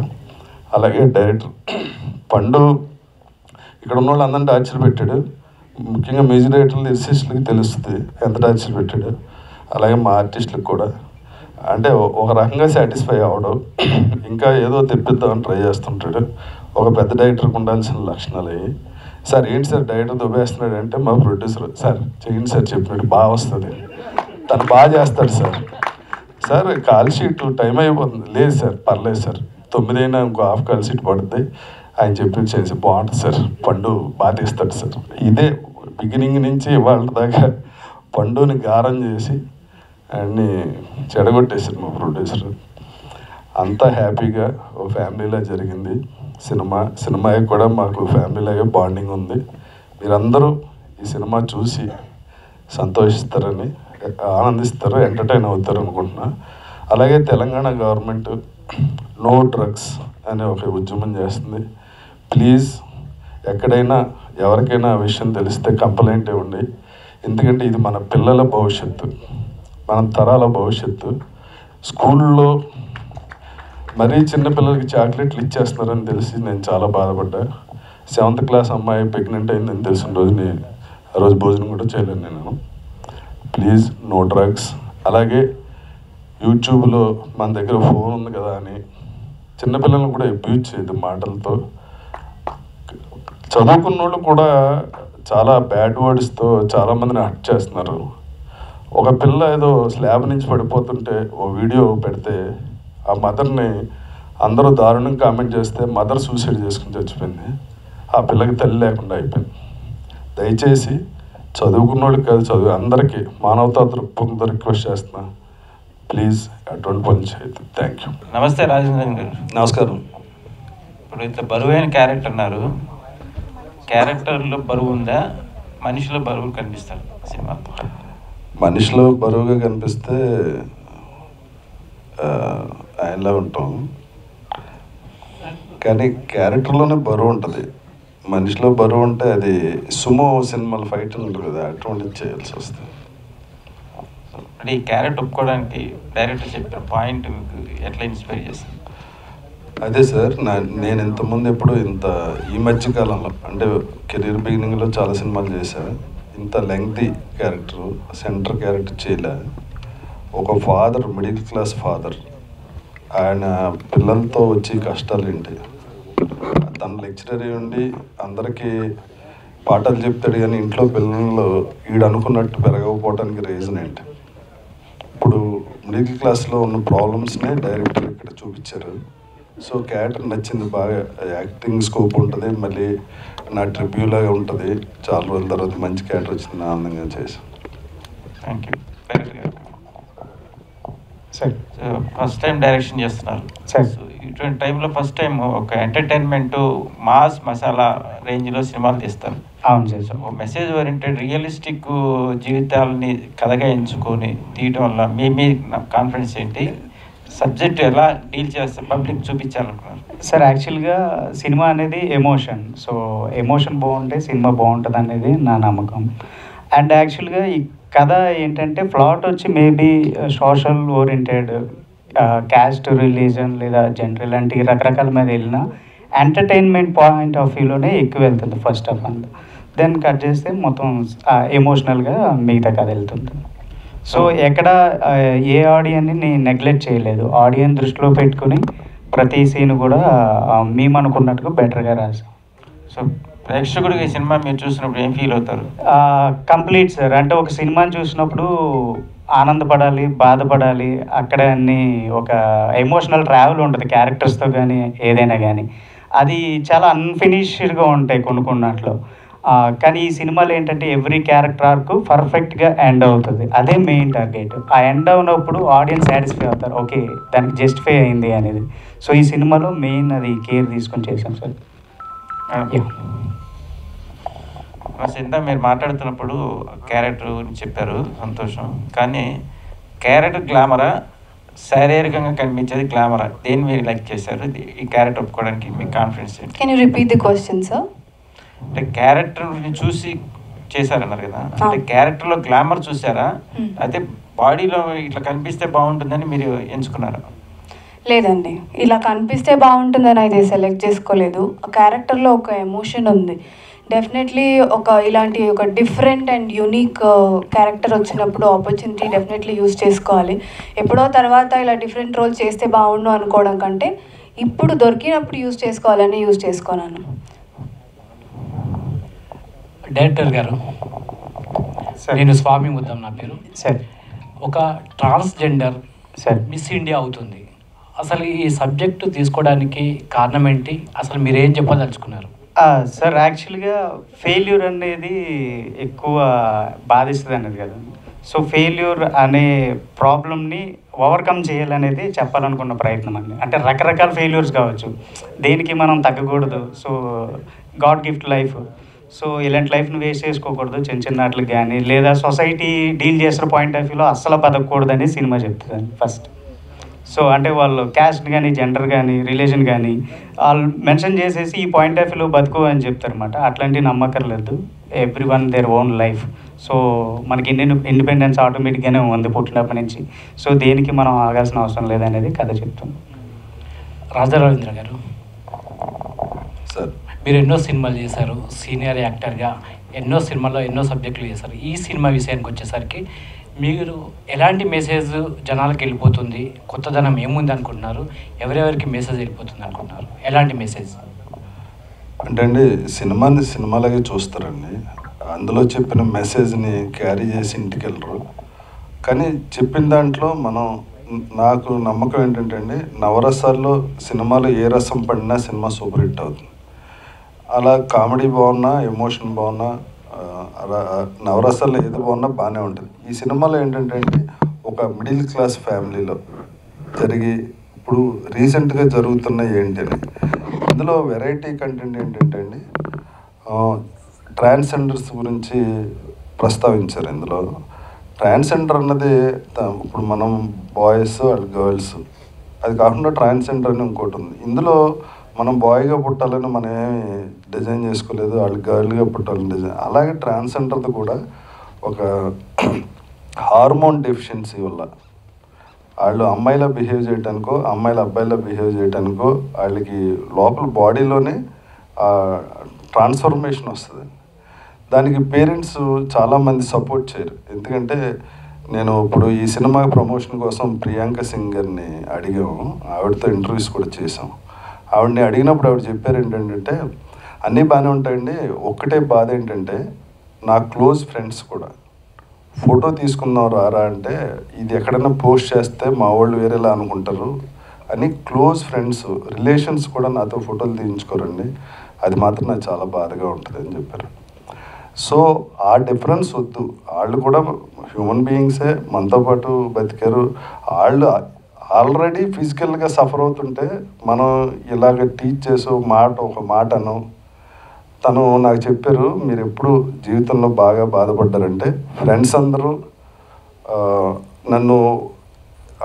అలాగే డైరెక్టర్ పండు ఇక్కడ ఉన్న వాళ్ళు అందరినీ టార్చర్ పెట్టాడు. ముఖ్యంగా మ్యూజిక్ డైరెక్టర్లు లిరిసిస్టులకి తెలుస్తుంది ఎంత టార్చర్ పెట్టాడు. అలాగే మా ఆర్టిస్టులకు కూడా అంటే ఒక రకంగా సాటిస్ఫై అవ్వడం, ఇంకా ఏదో తెప్పిద్దామని ట్రై చేస్తుంటాడు. ఒక పెద్ద డైరెక్టర్కి ఉండాల్సిన లక్షణాలు అవి. సార్ ఏంటి సార్ డైరెక్టర్ దుబ్బేస్తున్నాడు అంటే మా ప్రొడ్యూసర్, సార్ చేయండి సార్ చెప్పినట్టు బాగా వస్తుంది, తను బాగా చేస్తాడు sir. Sir call sheet time అయిపోతుంది, లేదు సార్ పర్లేదు సార్ 9 అయినా ఇంకో హాఫ్ కాల్ షీట్ పడుతుంది, ఆయన చెప్పి చేసి బాగుంటుంది సార్, పండు బాగా తీస్తాడు సార్. ఇదే బిగినింగ్ నుంచి ఇవాళ దాకా పండుని గారం చేసి అన్నీ చెడగొట్టేశారు మా ప్రొడ్యూసర్. అంతా హ్యాపీగా ఓ ఫ్యామిలీలా జరిగింది సినిమాకి కూడా మాకు ఫ్యామిలీలాగే బాండింగ్ ఉంది. మీరందరూ ఈ సినిమా చూసి సంతోషిస్తారని, ఆనందిస్తారు, ఎంటర్టైన్ అవుతారు అనుకుంటున్నా. అలాగే తెలంగాణ గవర్నమెంట్ నో డ్రగ్స్ అనే ఒక ఉద్యమం చేస్తుంది. ప్లీజ్ ఎక్కడైనా ఎవరికైనా ఆ విషయం తెలిస్తే కంప్లైంట్ ఇవ్వండి. ఎందుకంటే ఇది మన పిల్లల భవిష్యత్తు, మన తరాల భవిష్యత్తు. స్కూల్లో మరీ చిన్నపిల్లలకి చాక్లెట్లు ఇచ్చేస్తున్నారని తెలిసి నేను చాలా బాధపడ్డా. 7th క్లాస్ అమ్మాయి ప్రెగ్నెంట్ అయిందని తెలిసిన రోజు ఆ రోజు భోజనం కూడా చేయలేను నేను. Please no drugs. అలాగే యూట్యూబ్లో మన దగ్గర ఫోన్ ఉంది కదా అని చిన్నపిల్లలను కూడా అబ్యూజ్ చేయదు మాటలతో. చదువుకున్న వాళ్ళు కూడా చాలా బ్యాడ్ వర్డ్స్తో చాలామందిని హర్ట్ చేస్తున్నారు. ఒక పిల్ల ఏదో స్లాబ్ నుంచి పడిపోతుంటే ఓ వీడియో పెడితే ఆ మదర్ని అందరూ దారుణంగా కామెంట్ చేస్తే మదర్ సూసైడ్ చేసుకుని చచ్చిపోయింది. ఆ పిల్లకి తల్లి లేకుండా అయిపోయింది. దయచేసి చదువుకున్న వాళ్ళకి కాదు, చదువు అందరికీ మానవతా దృక్పథంతో రిక్వెస్ట్ చేస్తున్నా, ప్లీజ్ అటువంటి పని చేయదు. Thank you. నమస్తే రాజేంద్రన్ గారు. నమస్కారం. ఇప్పుడు ఇట్లా బరువైన క్యారెక్టర్ అన్నారు, క్యారెక్టర్లో బరువు ఉందా, మనిషిలో బరువు కనిపిస్తారు సినిమాతో? మనిషిలో బరువుగా కనిపిస్తే ఆయనలా ఉంటాం, కానీ క్యారెక్టర్లోనే బరువు ఉంటుంది. మనిషిలో బరువు ఉంటే అది సుమో సినిమాలు ఫైట్ ఉంటుంది కదా, అటువంటిది చేయాల్సి వస్తుంది. అంటే ఈ క్యారెక్టర్ ఒప్పుకోవడానికి డైరెక్టర్ చెప్పిన పాయింట్ మీకు ఎట్లా ఇన్స్పైర్ చేస్తుంది? అదే సార్, నేను ఇంతకుముందు ఎప్పుడు ఈ మధ్యకాలంలో అంటే కెరీర్ బిగినింగ్లో చాలా సినిమాలు చేశాను, ఇంత లెంగ్తీ క్యారెక్టర్ సెంటర్ క్యారెక్టర్ చేయలే. ఒక ఫాదర్, మిడిల్ క్లాస్ ఫాదర్, ఆయన పిల్లలతో వచ్చి కష్టాలు ఏంటి, తన లెక్చరర్ ఉండి అందరికీ పాఠాలు చెప్తాడు, కానీ ఇంట్లో పిల్లలు వీడు అనుకున్నట్టు పెరగకపోవడానికి రీజన్ ఏంటి? ఇప్పుడు మిడిల్ క్లాస్లో ఉన్న ప్రాబ్లమ్స్నే డైరెక్టర్ ఇక్కడ చూపించారు. సో క్యారెక్టర్ నచ్చింది బాగా, యాక్టింగ్ స్కోప్ ఉంటుంది, మళ్ళీ నా ట్రిబ్యూ లాగా ఉంటుంది. చాలా రోజుల తర్వాత మంచి క్యారెక్టర్ వచ్చింది, ఆనందంగా చేశాను. Thank you. డైరెక్టర్ గారు సార్ ఫస్ట్ టైం డైరెక్షన్ చేస్తున్నారు సార్. ఇటువంటి టైంలో ఫస్ట్ టైం ఒక ఎంటర్టైన్మెంట్ మాస్ మసాలా రేంజ్లో సినిమాలు తీస్తారు. అవును sir. So message oriented realistic జీవితాలని కథగా ఎంచుకొని తీయటం వల్ల మీ కాన్ఫిడెన్స్ ఏంటి? సబ్జెక్ట్ ఎలా డీల్ చేస్తే పబ్లిక్ చూపించాలనుకున్నారు? సార్ యాక్చువల్గా సినిమా అనేది ఎమోషన్. సో ఎమోషన్ బాగుంటే సినిమా బాగుంటుంది అనేది నా నమ్మకం. అండ్ యాక్చువల్గా ఈ కథ ఏంటంటే ప్లాట్ వచ్చి maybe social oriented, caste, religion లేదా జెండర్ ఇలాంటి రకరకాల మీద వెళ్ళినా ఎంటర్టైన్మెంట్ పాయింట్ ఆఫ్ వ్యూలోనే ఎక్కువ వెళ్తుంది first of all. Then cut చేస్తే మొత్తం ఎమోషనల్గా మిగతా కథ వెళ్తుంది. సో ఎక్కడ ఏ ఆడియన్ని నేను నెగ్లెక్ట్ చేయలేదు, ఆడియన్ దృష్టిలో పెట్టుకుని ప్రతి సీన్ కూడా మేము అనుకున్నట్టుగా బెటర్గా రాసాం. సో ప్రేక్షకుడికి ఈ సినిమా మీరు చూసినప్పుడు ఏం ఫీల్ అవుతారు? Complete sir. అంటే ఒక సినిమాని చూసినప్పుడు ఆనందపడాలి, బాధపడాలి, అక్కడ అన్ని ఒక ఎమోషనల్ ట్రావెల్ ఉంటుంది క్యారెక్టర్స్తో కానీ ఏదైనా కానీ. అది చాలా అన్ఫినిష్డ్గా ఉంటాయి కొన్నిట్లో. కానీ ఈ సినిమాలో ఏంటంటే ఎవ్రీ క్యారెక్టర్ ఆర్క్ పర్ఫెక్ట్గా ఎండ్ అవుతుంది, అదే మెయిన్ టార్గెట్. ఆ ఎండ్ అవునప్పుడు ఆడియన్స్ సాటిస్ఫై అవుతారు, ఓకే దానికి జస్టిఫై అయింది అనేది. సో ఈ సినిమాలో మెయిన్ అది కేర్ తీసుకొని చేశాం సార్. ఇంత మీరు మాట్లాడుతున్నప్పుడు క్యారెక్టర్ గురించి చెప్పారు, సంతోషం. కానీ క్యారెక్టర్ గ్లామరా, శారీరకంగా కనిపించేది గ్లామరా, దేన్ని మీరు లైక్ చేశారు? ఈ క్యారెక్టర్ ఒప్పుకోవడానికి మీ కాన్ఫిడెన్స్ ఏంటి? Can you repeat the question sir? అంటే క్యారెక్టర్ని చూసి చేశారన్నారు కదా, అంటే క్యారెక్టర్లో గ్లామర్ చూసారా, అయితే బాడీలో ఇట్లా కనిపిస్తే బాగుంటుందని మీరు ఎంచుకున్నారా? లేదండి, ఇలా కనిపిస్తే బాగుంటుందని అయితే సెలెక్ట్ చేసుకోలేదు. ఆ క్యారెక్టర్లో ఒక ఎమోషన్ ఉంది. డెఫినెట్లీ ఇలాంటి ఒక డిఫరెంట్ అండ్ యూనిక్ క్యారెక్టర్ వచ్చినప్పుడు ఆపర్చునిటీ డెఫినెట్లీ యూజ్ చేసుకోవాలి. ఎప్పుడో తర్వాత ఇలా డిఫరెంట్ రోల్ చేస్తే బాగుండు అనుకోవడం కంటే ఇప్పుడు దొరికినప్పుడు యూజ్ చేసుకోవాలని యూజ్ చేసుకున్నాను. డైరెక్టర్ గారు, నేను స్వామి ముద్దం నా పేరు సార్. ఒక ట్రాన్స్జెండర్ మిస్ ఇండియా అవుతుంది, అసలు ఈ సబ్జెక్టు తీసుకోవడానికి కారణం ఏంటి? అసలు మీరు ఏం చెప్పదలుచుకున్నారు? సార్ యాక్చువల్గా ఫెయిల్యూర్ అనేది ఎక్కువ బాధిస్తుంది అనేది కదా. సో ఫెయిల్యూర్ అనే ప్రాబ్లమ్ని ఓవర్కమ్ చేయాలనేది చెప్పాలనుకున్న ప్రయత్నం అండి. అంటే రకరకాల ఫెయిల్యూర్స్ కావచ్చు, దేనికి మనం తగ్గకూడదు. So god gift life, so ఇలాంటి లైఫ్ని వేస్ట్ చేసుకోకూడదు చిన్న చిన్న వాటికి కానీ, లేదా సొసైటీ డీల్ చేసిన పాయింట్ ఆఫ్ వ్యూలో అస్సలు బతకూడదని సినిమా చెప్తుందండి ఫస్ట్. సో అంటే వాళ్ళు క్యాస్ట్ కానీ, జెండర్ కానీ, రిలీజన్ కానీ వాళ్ళు మెన్షన్ చేసేసి ఈ పాయింట్ ఆఫ్ వ్యూలో బతుకు అని చెప్తారన్నమాట. అట్లాంటివి నమ్మకర్లేదు, every one their own life. So మనకి ఇండిపెండెన్స్ ఆటోమేటిక్గానే ఉంది పుట్టినప్పటి నుంచి. సో దేనికి మనం ఆగాల్సిన అవసరం లేదనేది కథ చెప్తుంది. రాజా రవీంద్ర గారు, సార్ మీరు ఎన్నో సినిమాలు చేశారు, సీనియర్ యాక్టర్గా ఎన్నో సినిమాల్లో ఎన్నో సబ్జెక్టులు చేశారు. ఈ సినిమా విషయానికి వచ్చేసరికి మీరు ఎలాంటి మెసేజ్ జనాలకు వెళ్ళిపోతుంది, కొత్తదనం ఏముంది అనుకుంటున్నారు, ఎవరెవరికి మెసేజ్ వెళ్ళిపోతుంది అనుకుంటున్నారు, ఎలాంటి మెసేజ్? అంటే అండి, సినిమాని సినిమాలాగే చూస్తారండి, అందులో చెప్పిన మెసేజ్ని క్యారీ చేసి ఇంటికి వెళ్ళరు. కానీ చెప్పిన దాంట్లో నాకు నమ్మకం ఏంటంటే అండి, నవరసాల్లో సినిమాలో ఏ రసం పడినా సినిమా సూపర్ హిట్ అవుతుంది. అలా కామెడీ బాగున్నా, ఎమోషన్ బాగున్నా, నవరసాల్లో ఏది బాగున్నా బాగానే ఉంటుంది. ఈ సినిమాలో ఏంటంటే అండి, ఒక మిడిల్ క్లాస్ ఫ్యామిలీలో ఇప్పుడు రీసెంట్గా జరుగుతున్న ఏంటని, ఇందులో వెరైటీ కంటెంట్ ఏంటంటే అండి, ట్రాన్స్జెండర్స్ గురించి ప్రస్తావించారు. ఇందులో ట్రాన్స్జెండర్ అన్నది ఇప్పుడు మనం బాయ్స్ అండ్ గర్ల్స్, అది కాకుండా ట్రాన్స్జెండర్ అని ఇంకోటి ఉంది. ఇందులో మనం బాయ్గా పుట్టాలని మనం ఏమి డిజైన్ చేసుకోలేదు, వాళ్ళు గర్ల్గా పుట్టాలని డిజైన్. అలాగే ట్రాన్స్జెండర్ది కూడా ఒక హార్మోన్ డెఫిషియన్సీ వల్ల వాళ్ళు అమ్మాయిలా బిహేవ్ చేయడానికో, అమ్మాయిల అబ్బాయిలా బిహేవ్ చేయడానికో వాళ్ళకి లోపల బాడీలోనే ట్రాన్స్ఫర్మేషన్ వస్తుంది. దానికి పేరెంట్స్ చాలామంది సపోర్ట్ చేయరు. ఎందుకంటే నేను ఇప్పుడు ఈ సినిమా ప్రమోషన్ కోసం ప్రియాంక సింగ్ గారిని అడిగాము, ఆవిడతో ఇంటర్వ్యూస్ కూడా చేసాం. ఆవిడని అడిగినప్పుడు ఆవిడ చెప్పారు ఏంటంటే అన్నీ బాగానే ఉంటాయండి, ఒక్కటే బాధ ఏంటంటే నా క్లోజ్ ఫ్రెండ్స్ కూడా ఫోటో తీసుకుందాం రారా అంటే ఇది ఎక్కడైనా పోస్ట్ చేస్తే మా వాళ్ళు వేరేలా అనుకుంటారు అని క్లోజ్ ఫ్రెండ్స్ రిలేషన్స్ కూడా నాతో ఫోటోలు తీయించుకోరండి, అది మాత్రం నాకు చాలా బాధగా ఉంటుంది అని చెప్పారు. సో ఆ డిఫరెన్స్ వద్దు, వాళ్ళు కూడా హ్యూమన్ బీయింగ్సే, మనతో పాటు బతికారు. వాళ్ళు ఆల్రెడీ ఫిజికల్గా సఫర్ అవుతుంటే మనం ఇలాగ టీచ్ చేసే ఒక మాటను తను నాకు చెప్పారు, మీరు ఎప్పుడు జీవితంలో బాగా బాధపడ్డారంటే ఫ్రెండ్స్ అందరూ నన్ను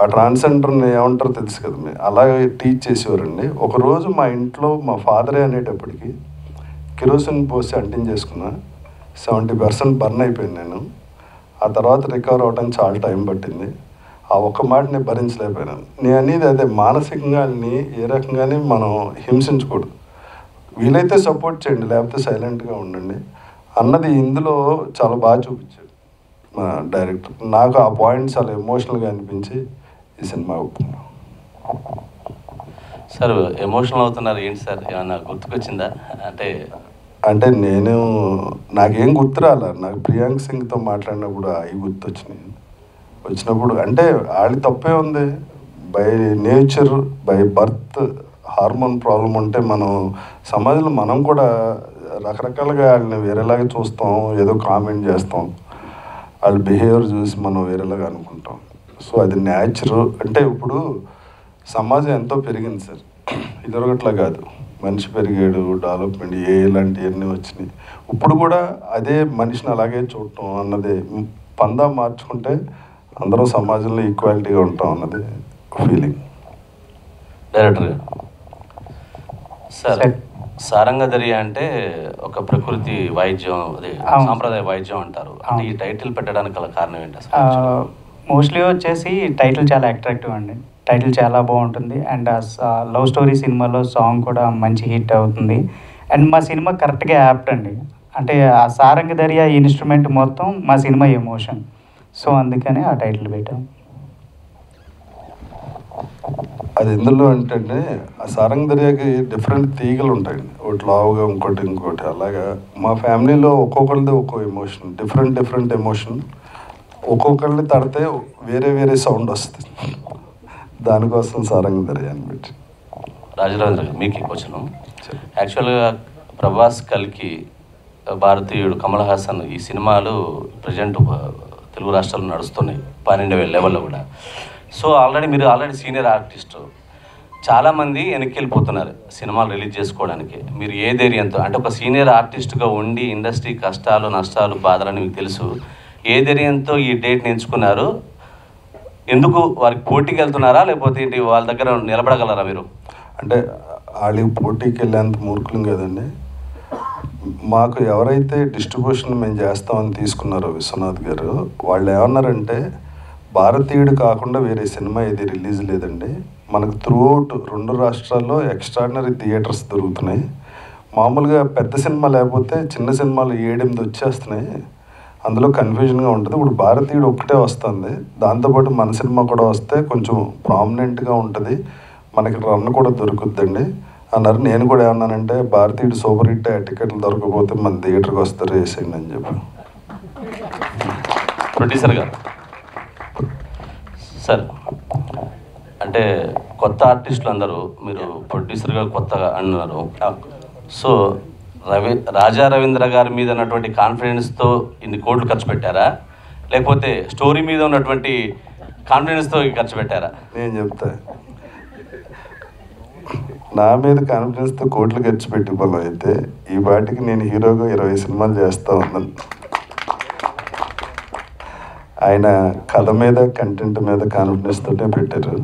ఆ ట్రాన్స్జెండర్ని ఏమంటారో తెలుసు కదా మీరు, అలాగే టీచ్ చేసేవారండి. ఒకరోజు మా ఇంట్లో మా ఫాదరే అనేటప్పటికి కిరోసిన్ పోసి అంటించేసుకున్నా, 70% బర్న్ అయిపోయింది నేను. ఆ తర్వాత రికవర్ అవ్వడానికి చాలా టైం పట్టింది. ఆ ఒక్క మాట నేను భరించలేకపోయాను. నేను అనేది అదే, మానసికంగా ఏ రకంగానే మనం హింసించకూడదు, వీలైతే సపోర్ట్ చేయండి, లేకపోతే సైలెంట్గా ఉండండి అన్నది ఇందులో చాలా బాగా చూపించాడు మా డైరెక్టర్. నాకు ఆ పాయింట్ చాలా ఎమోషనల్గా అనిపించి ఈ సినిమా ఒప్పుకున్నాను. సార్ ఎమోషనల్ అవుతున్నారు ఏంటి సార్, ఏమన్నా గుర్తుకొచ్చిందా? అంటే నాకేం గుర్తురాలా, నాకు ప్రియాంక్ సింగ్తో మాట్లాడినప్పుడు అవి వచ్చినప్పుడు అంటే వాళ్ళకి తప్పే ఉంది, by nature by birth hormone problem ఉంటే మనం సమాజంలో మనం కూడా రకరకాలుగా వాళ్ళని వేరేలాగా చూస్తాం, ఏదో కామెంట్ చేస్తాం, వాళ్ళ బిహేవియర్ చూసి మనం వేరేలాగా అనుకుంటాం. సో అది న్యాచురల్. అంటే ఇప్పుడు సమాజం ఎంతో పెరిగింది సార్, ఇదొరగట్లా కాదు, మనిషి పెరిగాడు, డెవలప్మెంట్ ఇలాంటివన్నీ వచ్చినాయి. ఇప్పుడు కూడా అదే మనిషిని అలాగే చూడటం అన్నది పందా మార్చుకుంటే అందరూ సమాజంలో ఈక్వాలిటీగా ఉంటాం అన్నది ఫీలింగ్. డైరెక్టర్ సార్, సారంగధరి అంటే ఒక ప్రకృతి వాయిద్యం, అదే సాంప్రదాయ వాయిద్యం అంటారు. అంటే ఈ టైటిల్ పెట్టడానికి గల కారణం ఏంటి అసలు? మోస్ట్లీ వచ్చేసి టైటిల్ చాలా అట్రాక్టివ్ అండి, టైటిల్ చాలా బాగుంటుంది. అండ్ లవ్ స్టోరీ సినిమాలో సాంగ్ కూడా మంచి హిట్ అవుతుంది. అండ్ మా సినిమా కరెక్ట్గా యాప్ట్ అండి, అంటే ఆ సారంగధరి ఆ ఇన్స్ట్రుమెంట్ మొత్తం మా సినిమా ఎమోషన్. సో అందుకనే ఆ టైటిల్ పెట్టాం. అది ఎందులో ఏంటంటే ఆ సారంగధరియాకి డిఫరెంట్ తీగలు ఉంటాయండి, ఒకటి లావుగా ఇంకోటి అలాగా. మా ఫ్యామిలీలో ఒక్కొక్కరిది ఒక్కో ఎమోషన్, డిఫరెంట్ ఎమోషన్, ఒక్కొక్కరిని తడితే వేరే సౌండ్ వస్తుంది, దానికోసం సారంగధరి అని పెట్టి. రాజరాజు మీకు క్వశ్చన్, యాక్చువల్గా ప్రభాస్, కల్కి, భారతీయుడు, కమల్ హాసన్ ఈ సినిమాలు ప్రజెంట్ తెలుగు రాష్ట్రాల్లో నడుస్తున్నాయి 12,000 లెవెల్లో కూడా. సో మీరు ఆల్రెడీ సీనియర్ ఆర్టిస్ట్, చాలామంది వెనక్కి వెళ్ళిపోతున్నారు సినిమాలు రిలీజ్ చేసుకోవడానికి. మీరు ఏ ధైర్యంతో, అంటే ఒక సీనియర్ ఆర్టిస్ట్గా ఉండి ఇండస్ట్రీ కష్టాలు నష్టాలు బాధలని మీకు తెలుసు, ఏ ధైర్యంతో ఈ డేట్ని ఎంచుకున్నారు? ఎందుకు వారికి పోటీకి వెళ్తున్నారా, లేకపోతే ఏంటి వాళ్ళ దగ్గర నిలబడగలరా మీరు? అంటే వాళ్ళకి పోటీకి వెళ్ళేంత మూర్ఖులం కదండి. మాకు ఎవరైతే డిస్ట్రిబ్యూషన్ మేము చేస్తామని తీసుకున్నారో విశ్వనాథ్ గారు, వాళ్ళు ఏమన్నారంటే భారతీయుడు కాకుండా వేరే సినిమా ఏది రిలీజ్ లేదండి, మనకు త్రూఅవుట్ 2 రాష్ట్రాల్లో ఎక్స్ట్రాడినరీ థియేటర్స్ దొరుకుతున్నాయి, మామూలుగా పెద్ద సినిమా లేకపోతే చిన్న సినిమాలు 7-8 వచ్చేస్తున్నాయి, అందులో కన్ఫ్యూజన్గా ఉంటుంది, ఇప్పుడు భారతీయుడు ఒక్కటే వస్తుంది, దాంతోపాటు మన సినిమా కూడా వస్తే కొంచెం ప్రామినెంట్గా ఉంటుంది, మనకి రన్ కూడా దొరుకుద్దండి అన్నారు. నేను కూడా ఏమన్నానంటే భారతీయుడు సూపర్ హిట్, టికెట్లు దొరకకపోతే మన థియేటర్కి వస్తారు వేసేయండి అని చెప్పి. ప్రొడ్యూసర్ గారు సార్, అంటే కొత్త ఆర్టిస్టులు అందరూ మీరు ప్రొడ్యూసర్గా కొత్తగా అన్నారు. సో రాజా రవీంద్ర గారి మీద ఉన్నటువంటి కాన్ఫిడెన్స్తో ఇన్ని కోట్లు ఖర్చు పెట్టారా, లేకపోతే స్టోరీ మీద ఉన్నటువంటి కాన్ఫిడెన్స్తో ఖర్చు పెట్టారా? నేను చెప్తా, నా మీద కాన్ఫిడెన్స్తో కోట్లు ఖర్చు పెట్టి పనులు అయితే ఈ పాటికి నేను హీరోగా 20 సినిమాలు చేస్తూ ఉన్నాను. ఆయన కథ మీద కంటెంట్ మీద కాన్ఫిడెన్స్ తోటే పెట్టారు,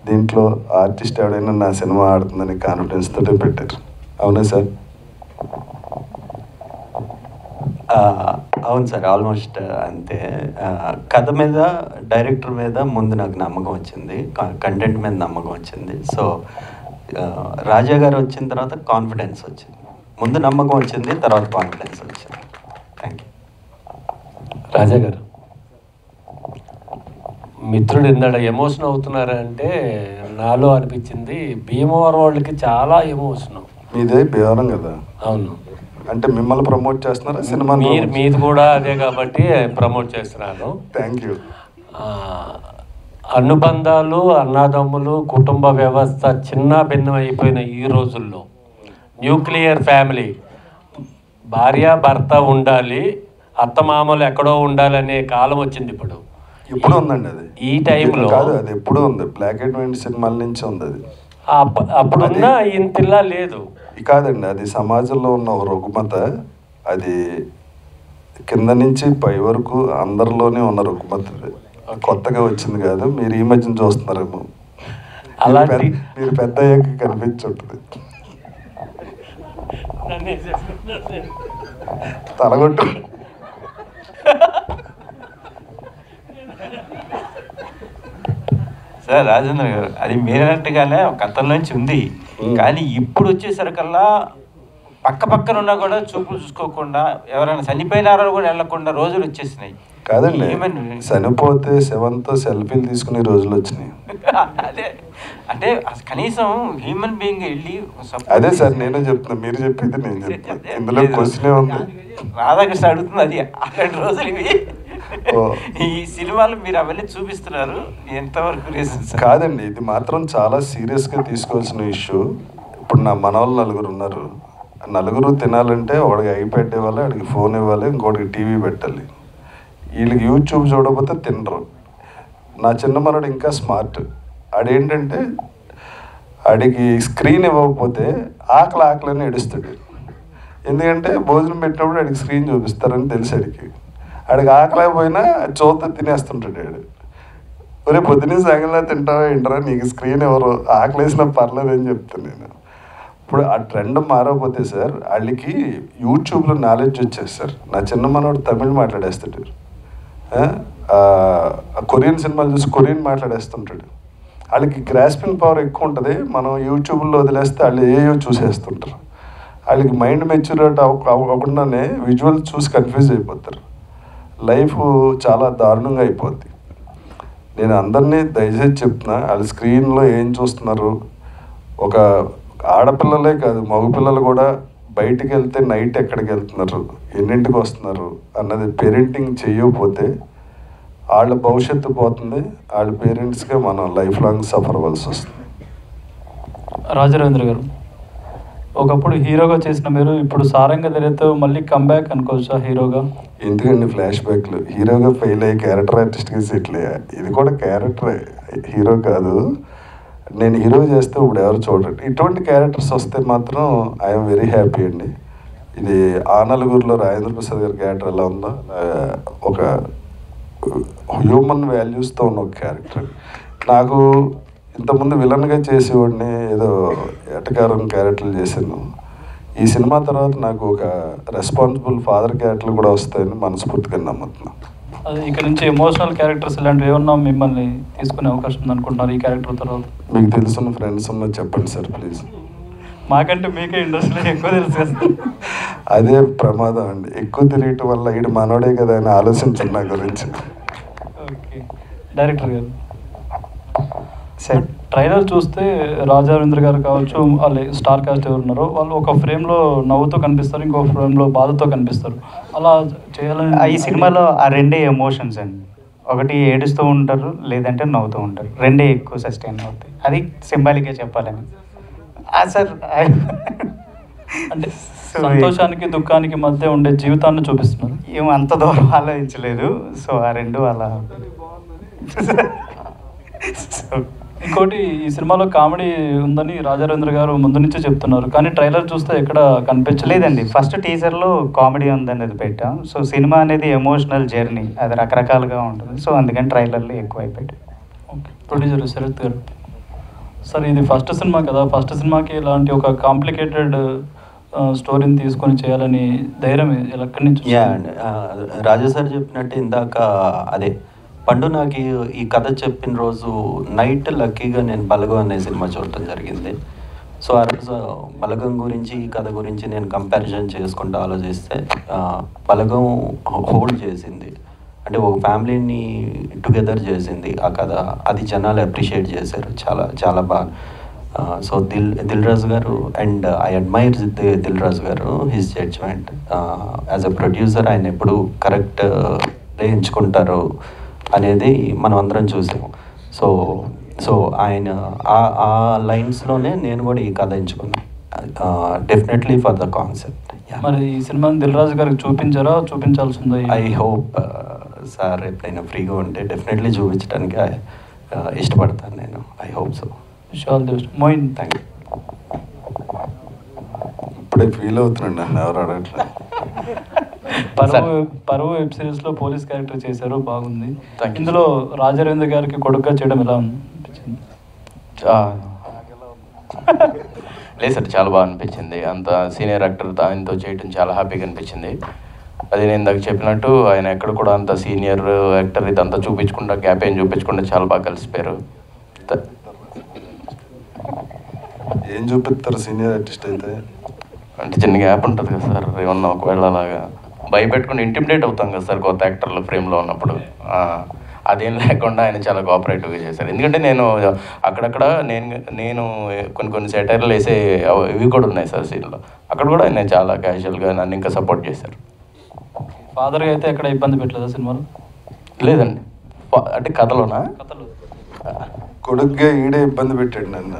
దీంట్లో ఆర్టిస్ట్ ఎవడైనా నా సినిమా ఆడుతుందని కాన్ఫిడెన్స్ తోటే పెట్టారు. అవునా సార్? అవును సార్, ఆల్మోస్ట్ అంతే. కథ మీద, డైరెక్టర్ మీద ముందు నాకు నమ్మకం వచ్చింది, కంటెంట్ మీద నమ్మకం వచ్చింది. సో రాజా గారు వచ్చిన తర్వాత కాన్ఫిడెన్స్ వచ్చింది, ముందు నమ్మకం వచ్చింది, తర్వాత కాన్ఫిడెన్స్ వచ్చింది. Thank you. రాజా గారు, మిత్రుడు ఇందాక ఎమోషన్ అవుతున్నారా అంటే నాలో అనిపించింది భీమవరం వాళ్ళకి చాలా ఎమోషన్. మీదే భీమవరం కదా? అవును. అంటే మిమ్మల్ని ప్రమోట్ చేస్తున్నారా సినిమా? మీది కూడా అదే కాబట్టి ప్రమోట్ చేస్తున్నాను. Thank you. అనుబంధాలు, అన్నదమ్ములు, కుటుంబ వ్యవస్థ చిన్న భిన్నం అయిపోయిన ఈ రోజుల్లో న్యూక్లియర్ ఫ్యామిలీ, భార్య భర్త ఉండాలి, అత్తమామలు ఎక్కడో ఉండాలనే కాలం వచ్చింది ఇప్పుడు. ఇప్పుడు ఉందండి అది. ఈ టైంలో కాదు, అది ఎప్పుడు ఉంది. బ్లాక్ అండ్ వైట్ సినిమాల నుంచి ఉంది అది. అప్పుడున్న ఇంతిలా లేదు. కాదండి, అది సమాజంలో ఉన్న ఒక రుగ్మత. అది కింద నుంచి పై వరకు అందరిలోనే ఉన్న రుగ్మత. కొత్తగా వచ్చింది కాదు, మీరు ఈ మధ్యన చూస్తున్నారేమో. అలాంటి మీరు పెద్ద అయ్యాక కనిపించుంటుంది. తలగొట్టు. సార్ రాజేంద్ర గారు, అది మీరన్నట్టుగానే గతం నుంచి ఉంది. కానీ ఇప్పుడు వచ్చేసరికల్లా పక్క పక్కన ఉన్నా కూడా చూపులు చూసుకోకుండా ఎవరైనా చనిపోయినారో కూడా వెళ్ళకుండా రోజులు వచ్చేసినాయి. కాదండి, చనిపోతే శవంతో సెల్ఫీలు తీసుకునే రోజులు వచ్చినాయి. అదే అంటే కనీసం హ్యూమన్ బీయింగ్ వెళ్ళి అదే సార్ నేను చెప్తున్నా, మీరు చెప్పింది నేను చెప్తున్నా. ఇందులో క్వశ్చనే ఉంది. రాధాకృష్ణ అడుగుతుంది అది. అలాంటి రోజులు ఇవి. ఈ సినిమాలు మీరు అవన్నీ చూపిస్తున్నారు, ఎంతవరకు రీజన్? కాదండి, ఇది మాత్రం చాలా సీరియస్గా తీసుకోవాల్సిన ఇష్యూ. ఇప్పుడు నా మనవాళ్ళు నలుగురు ఉన్నారు. నలుగురు తినాలంటే ఒకడికి ఐప్యాడ్ ఇవ్వాలి, వాడికి ఫోన్ ఇవ్వాలి, ఇంకోటికి టీవీ పెట్టాలి. వీళ్ళకి యూట్యూబ్ చూడకపోతే తినరు. నా చిన్న మనోడు ఇంకా స్మార్ట్. ఆడేంటంటే ఆడికి స్క్రీన్ ఇవ్వకపోతే ఆకలి అని ఏడుస్తాడు. ఎందుకంటే భోజనం పెట్టినప్పుడు ఆడికి స్క్రీన్ చూపిస్తారని తెలిసి ఆడికి ఆకలేకపోయినా చూత తినేస్తుంటాడు. ఆడు ఒరే పొద్దున్నే సాయంగా తింటావా ఏంటరా, నీకు స్క్రీన్ ఎవరు, ఆకలేసినా పర్లేదు అని చెప్తాను నేను. ఇప్పుడు ఆ ట్రెండ్ మారకపోతే సార్ వాళ్ళకి యూట్యూబ్లో నాలెడ్జ్ వచ్చేది సార్. నా చిన్న మనోడు తమిళ్ మాట్లాడేస్తాడు, కొరియన్ సినిమాలు చూసి కొరియన్ మాట్లాడేస్తుంటాడు. వాళ్ళకి గ్రాస్పింగ్ పవర్ ఎక్కువ ఉంటుంది. మనం యూట్యూబ్లో వదిలేస్తే వాళ్ళు ఏయో చూసేస్తుంటారు. వాళ్ళకి మైండ్ మెచ్యూరిటీ అవ్వకుండానే విజువల్ చూసి కన్ఫ్యూజ్ అయిపోతారు. లైఫ్ చాలా దారుణంగా అయిపోద్ది. నేను అందరినీ దయచేసి చెప్తున్నా, వాళ్ళు స్క్రీన్లో ఏం చూస్తున్నారు. ఒక ఆడపిల్లలే కాదు, మగపిల్లలు కూడా బయటికి వెళ్తే నైట్ ఎక్కడికి వెళ్తున్నారు, ఎన్నింటికి వస్తున్నారు అన్నది పేరెంటింగ్ చేయకపోతే వాళ్ళ భవిష్యత్తు పోతుంది. వాళ్ళ పేరెంట్స్గా మనం లైఫ్ లాంగ్ సఫర్ అవ్వాల్సి వస్తుంది. రాజరేంద్ర గారు, ఒకప్పుడు హీరోగా చేసిన మీరు ఇప్పుడు సారంగ ధైర్యతో మళ్ళీ కంబ్యాక్ అనుకోవచ్చా హీరోగా? ఎందుకండి ఫ్లాష్ బ్యాక్లు? హీరోగా ఫెయిల్ అయ్యి క్యారెక్టర్ ఆర్టిస్ట్గా సెటిల్ అయ్యా. ఇది కూడా క్యారెక్టరే, హీరో కాదు. నేను హీరో చేస్తే ఇప్పుడు ఎవరు చూడండి. ఇటువంటి క్యారెక్టర్స్ వస్తే మాత్రం ఐఎమ్ వెరీ హ్యాపీ అండి. ఇది ఆ నలుగురిలో రాజేంద్ర ప్రసాద్ గారి క్యారెక్టర్ ఎలా ఉందో, ఒక హ్యూమన్ వాల్యూస్తో ఉన్న ఒక క్యారెక్టర్. నాకు ఇంతకుముందు విలన్గా చేసేవాడిని, ఏదో ఎటకారం క్యారెక్టర్లు చేశాను. ఈ సినిమా తర్వాత నాకు ఒక రెస్పాన్సిబుల్ ఫాదర్ క్యారెక్టర్లు కూడా వస్తాయని మనస్ఫూర్తిగా నమ్ముతున్నాను. అది ఇక్కడ నుంచి ఎమోషనల్ క్యారెక్టర్స్ ఇలాంటివి ఏమన్నా మిమ్మల్ని తీసుకునే అవకాశం ఉంది అనుకుంటున్నారు ఈ క్యారెక్టర్ తర్వాత? మీకు తెలుసున్న ఫ్రెండ్స్ ఉన్న చెప్పండి సార్ ప్లీజ్. మాకంటే మీకే ఇండస్ట్రీలో ఎక్కువ తెలుసు కదా. అదే ప్రమాదం అండి, ఎక్కువ తిరగటం వల్ల ఈడు మనోడే కదా అని ఆలోచించండి నా గురించి. ఓకే డైరెక్టర్ గారు, సార్ ట్రైలర్ చూస్తే రాజేంద్ర గారు కావచ్చు, వాళ్ళు స్టార్ కాస్ట్ ఎవరు ఉన్నారో వాళ్ళు ఒక ఫ్రేమ్లో నవ్వుతూ కనిపిస్తారు, ఇంకో ఫ్రేమ్లో బాధతో కనిపిస్తారు. అలా చేయాలని ఈ సినిమాలో ఆ రెండే ఎమోషన్స్ అండి. ఒకటి ఏడుస్తూ ఉంటారు, లేదంటే నవ్వుతూ ఉంటారు. రెండే ఎక్కువ సస్టైన్ అవుతాయి. అది సింబాలిక్గా చెప్పాలని సార్. అంటే సంతోషానికి దుఃఖానికి మధ్య ఉండే జీవితాన్ని చూపిస్తున్నారు. ఏమో అంత దూరం ఆలోచించలేదు. సో ఆ రెండు అలా. ఇంకోటి, ఈ సినిమాలో కామెడీ ఉందని రాజేంద్ర గారు ముందు నుంచే చెప్తున్నారు, కానీ ట్రైలర్ చూస్తే ఎక్కడ కనిపించలేదండి. ఫస్ట్ టీజర్లో కామెడీ ఉందనేది పెట్టాం. సో సినిమా అనేది ఎమోషనల్ జర్నీ, అది రకరకాలుగా ఉంటుంది. సో అందుకని ట్రైలర్లో ఎక్కువ అయిపోయాయి. ఓకే, ప్రొడ్యూసర్ శరత్ గారు, సార్ ఇది ఫస్ట్ సినిమా కదా, ఫస్ట్ సినిమాకి ఇలాంటి ఒక కాంప్లికేటెడ్ స్టోరీని తీసుకొని చేయాలని ధైర్యం ఎక్కడి నుంచి? యా అండి, రాజా సార్ చెప్పినట్టు ఇందాక అదే పండు నాకు ఈ కథ చెప్పిన రోజు నైట్ లక్కీగా నేను బలగం అనే సినిమా చూడటం జరిగింది. సో ఆ రోజు బలగం గురించి ఈ కథ గురించి నేను కంపారిజన్ చేసుకుంటూ ఆలోచిస్తే బలగం హోల్డ్ చేసింది. అంటే ఒక ఫ్యామిలీని టుగెదర్ చేసింది ఆ కథ. అది జనాలు అప్రిషియేట్ చేశారు చాలా చాలా బాగా. So Dil Raju garu, and I admire Dil Raju garu, his judgment as a producer. ఆయన ఎప్పుడు కరెక్ట్ ఎంచుకుంటారు అనేది మనం అందరం చూసాము. సో ఆయన ఆ లైన్స్లోనే నేను కూడా ఈ కథ ఎంచుకున్నాను, డెఫినెట్లీ ఫర్ ద కాన్సెప్ట్. మరి ఈ సినిమాని దిల్ రాజు గారికి చూపించారా, చూపించాల్సిందా? ఐ హోప్ సార్ ఎప్పుడైనా ఫ్రీగా ఉంటే డెఫినెట్లీ చూపించడానికి ఇష్టపడతాను నేను. I hope so. Moin, thank you. ఇప్పుడే ఫీల్ అవుతున్నాండి, నన్ను ఎవరు అడగట్లేదు. పరువు వెబ్ సిరీస్లో పోలీస్ క్యారెక్టర్ చేశారు, బాగుంది. ఇందులో రాజారవీంద్ర గారికి కొడుకుగా చేయడం ఎలా అనిపించింది? లేదు సార్, చాలా బాగా అనిపించింది. అంత సీనియర్ యాక్టర్ ఆయనతో చేయడం చాలా హ్యాపీగా అనిపించింది. అది నేను ఇందాక చెప్పినట్టు ఆయన ఎక్కడ కూడా అంత సీనియర్ యాక్టర్ ఇదంతా చూపించకుండా, గ్యాప్ ఏం చూపించకుండా చాలా బాగా కలిసిపోయారు. ఏం చూపిస్తారు సీనియర్ ఆర్టిస్ట్ అయితే? అంటే చిన్న గ్యాప్ ఉంటుంది కదా సార్, ఏమన్నా ఒకవేళ అలాగా భయపెట్టుకుని ఇంటిమిడేట్ అవుతాం కదా సార్ కొత్త యాక్టర్లు ఫ్రేమ్లో ఉన్నప్పుడు. అదేం లేకుండా ఆయన చాలా కోఆపరేటివ్గా చేశారు. ఎందుకంటే నేను అక్కడక్కడ నేను కొన్ని సెటైర్లు వేసే ఇవి కూడా ఉన్నాయి సార్ సీన్లో. అక్కడ కూడా ఆయన చాలా క్యాజువల్గా నన్ను ఇంకా సపోర్ట్ చేశారు. ఫాదర్గా అయితే ఎక్కడ ఇబ్బంది పెట్టలేదా సినిమాలో? లేదండి. అంటే కథలోనా? కొడుకుగా ఈడే ఇబ్బంది పెట్టాడు నన్ను.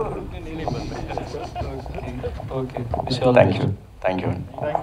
ఓకే, థ్యాంక్ యూ అండి.